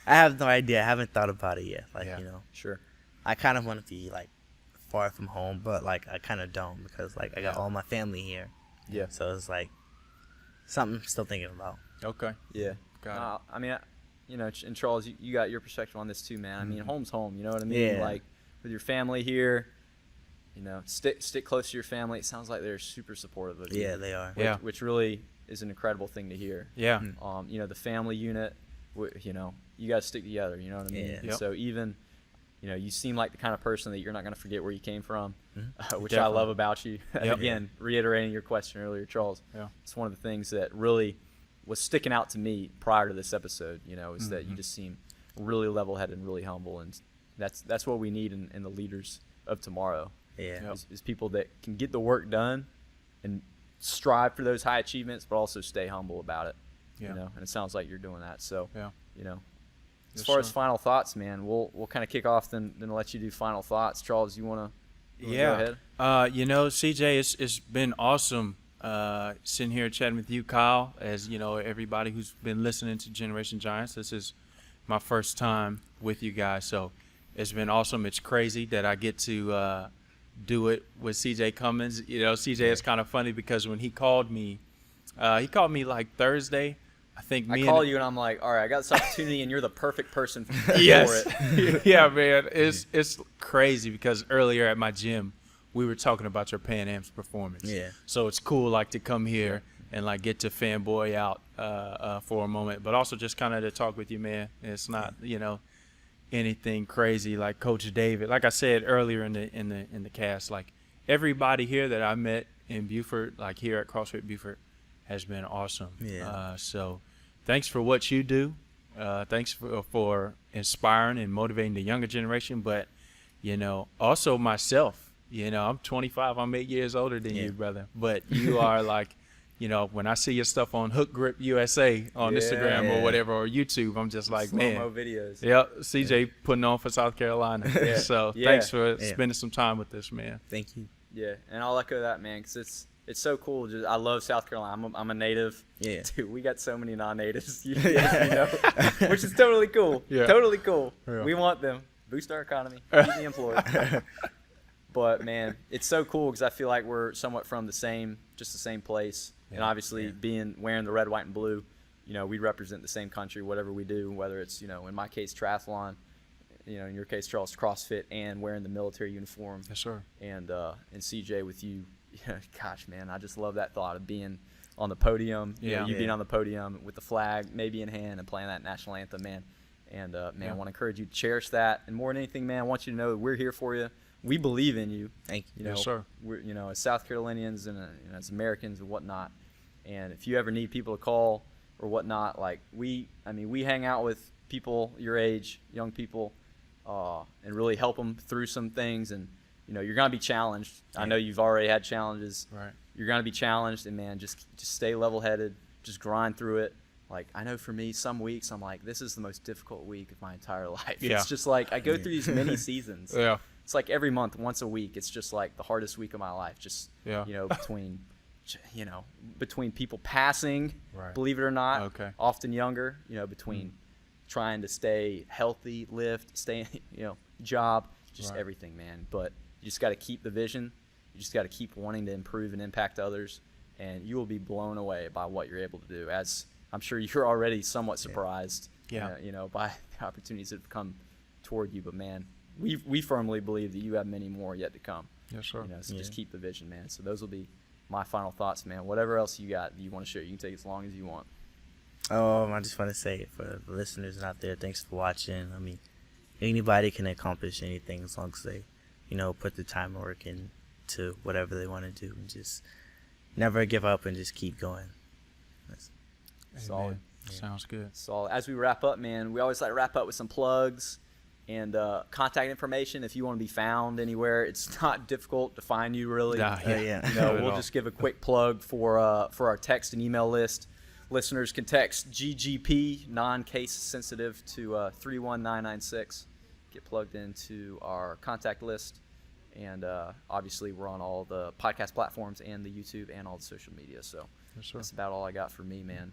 I have no idea. I haven't thought about it yet. Like, Yeah. you know, Sure. I kind of want to be like far from home, but like I kind of don't, because like I got all my family here. Yeah. So it's like something I'm still thinking about. Okay. Yeah. Got I mean, you know, and Charles, you got your perspective on this too, man. I mean, home's home. You know what I mean? Yeah. Like with your family here, you know, stick close to your family. It sounds like they're super supportive of you. Yeah, they are. Yeah. Which really is an incredible thing to hear. Yeah. You know, the family unit, you know, you guys stick together. You know what I mean? Yeah. And Yep. so even, you know, you seem like the kind of person that you're not going to forget where you came from, which I Definitely. love about you. Yep. Again, reiterating your question earlier, Charles. Yeah. It's one of the things that really was sticking out to me prior to this episode, you know, is that you just seem really level-headed and really humble, and that's what we need in the leaders of tomorrow. Yeah. Yep. Is people that can get the work done and strive for those high achievements, but also stay humble about it. Yeah. You know, and it sounds like you're doing that. So, Yeah. you know, as Yes, far as sir. final thoughts, man, we'll kind of kick off, then let you do final thoughts. Charles, you wanna go ahead? You know, CJ, it's been awesome sitting here chatting with you, Kyle. As you know, everybody who's been listening to Generation Giants, this is my first time with you guys, so it's been awesome. It's crazy that I get to do it with CJ Cummings. You know, CJ is kind of funny because when he called me like Thursday. I think I call you and I'm like, all right, I got this opportunity, and you're the perfect person for Yes. it. Yeah, man. It's crazy because earlier at my gym, we were talking about your Pan Am's performance. Yeah. So it's cool, like, to come here and, like, get to fanboy out for a moment, but also just kind of to talk with you, man. It's not, you know, anything crazy like Coach David. Like I said earlier in the cast, like, everybody here that I met in Beaufort, like here at CrossFit Beaufort, has been awesome. Yeah. So thanks for what you do. Thanks for inspiring and motivating the younger generation. But, you know, also myself, you know, I'm 25. I'm 8 years older than you, brother. But you are like, you know, when I see your stuff on Hookgrip USA on Instagram or whatever, or YouTube, I'm just like, Slow-mo man. videos. Yeah, CJ putting on for South Carolina. Yeah. So Yeah. thanks for Yeah. spending some time with us, man. Thank you. Yeah, and I'll echo that, man, because it's so cool. Just, I love South Carolina. I'm a native. Yeah. Dude, we got so many non-natives, you know, which is totally cool. Yeah. Totally cool. Yeah. We want them. Boost our economy. Keep me employed. But, man, it's so cool because I feel like we're somewhat from the same place. And obviously wearing the red, white, and blue, you know, we represent the same country, whatever we do, whether it's, you know, in my case, triathlon, you know, in your case, Charles, CrossFit, and wearing the military uniform. Yes, sir. And CJ with you, gosh, man, I just love that thought of being on the podium, you being on the podium with the flag maybe in hand and playing that national anthem, man. And, man, I want to encourage you to cherish that. And more than anything, man, I want you to know that we're here for you. We believe in you. Thank you. You know, yes, sir. We're, you know, as South Carolinians and you know, as Americans and whatnot. And if you ever need people to call or whatnot, like we hang out with people your age, young people, and really help them through some things. And you know, you're gonna be challenged. I know you've already had challenges. Right. You're gonna be challenged, and man, just stay level-headed. Just grind through it. Like, I know for me, some weeks I'm like, this is the most difficult week of my entire life. Yeah. It's just like I go through these mini seasons. Yeah. It's like every month, once a week. It's just like the hardest week of my life. Just you know, between people passing, Right. believe it or not, Okay. often younger. You know, between trying to stay healthy, lift, stay, you know, job, just Right. everything, man. But you just got to keep the vision. You just got to keep wanting to improve and impact others, and you will be blown away by what you're able to do. As I'm sure you're already somewhat surprised, Yeah. you know, by the opportunities that have come toward you. But man, we firmly believe that you have many more yet to come. Yes, sir. You know, so just keep the vision, man. So those will be my final thoughts, man. Whatever else you got that you want to share, you can take as long as you want. I just want to say for the listeners out there, thanks for watching. I mean, anybody can accomplish anything as long as they, you know, put the time and work into whatever they want to do, and just never give up and just keep going. That's Solid. Sounds good. So as we wrap up, man, we always like to wrap up with some plugs and contact information. If you want to be found anywhere, it's not difficult to find you, really. Nah, yeah. yeah. You know, Not at we'll all. just give a quick plug for our text and email list. Listeners can text GGP, non-case sensitive, to 31996. Get plugged into our contact list. And obviously, we're on all the podcast platforms and the YouTube and all the social media. So Yes, sir. that's about all I got for me, man.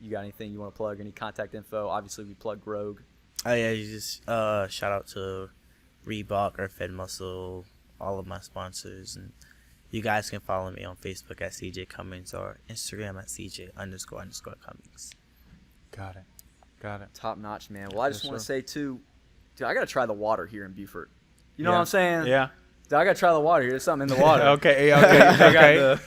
You got anything you want to plug? Any contact info? Obviously, we plug Rogue. Oh yeah, you just shout out to Reebok, Earth-Fed Muscle, all of my sponsors, and you guys can follow me on Facebook at CJ Cummings or Instagram at CJ__Cummings. Got it. Top notch, man. Well, I just Yes, want to sir. say, too, dude, I got to try the water here in Beaufort. You know Yeah. what I'm saying? Yeah. Dude, I got to try the water here. There's something in the water. Okay. They got Okay.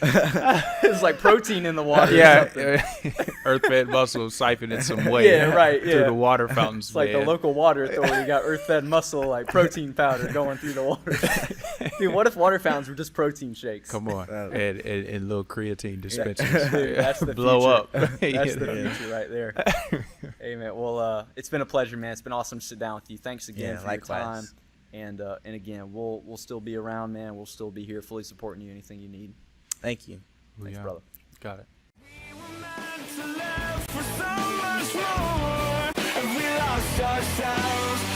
it's like protein in the water. Or Yeah. something. Earth-fed muscle siphoning some weight. Yeah, right, Through yeah. the water fountains. It's like the man. local water authority got earth-fed muscle, like protein powder going through the water. Dude, what if water fountains were just protein shakes? Come on. And little creatine Dude, dispensers. that's the Blow future. up. That's the Yeah. future right there. Hey, man. Well, it's been a pleasure, man. It's been awesome to sit down with you. Thanks again Yeah, for likewise. your time. And again, we'll still be around, man. We'll still be here, fully supporting you. Anything you need. Thank you. Thanks, Yeah. brother. Got it. To live for so much more, and we lost ourselves.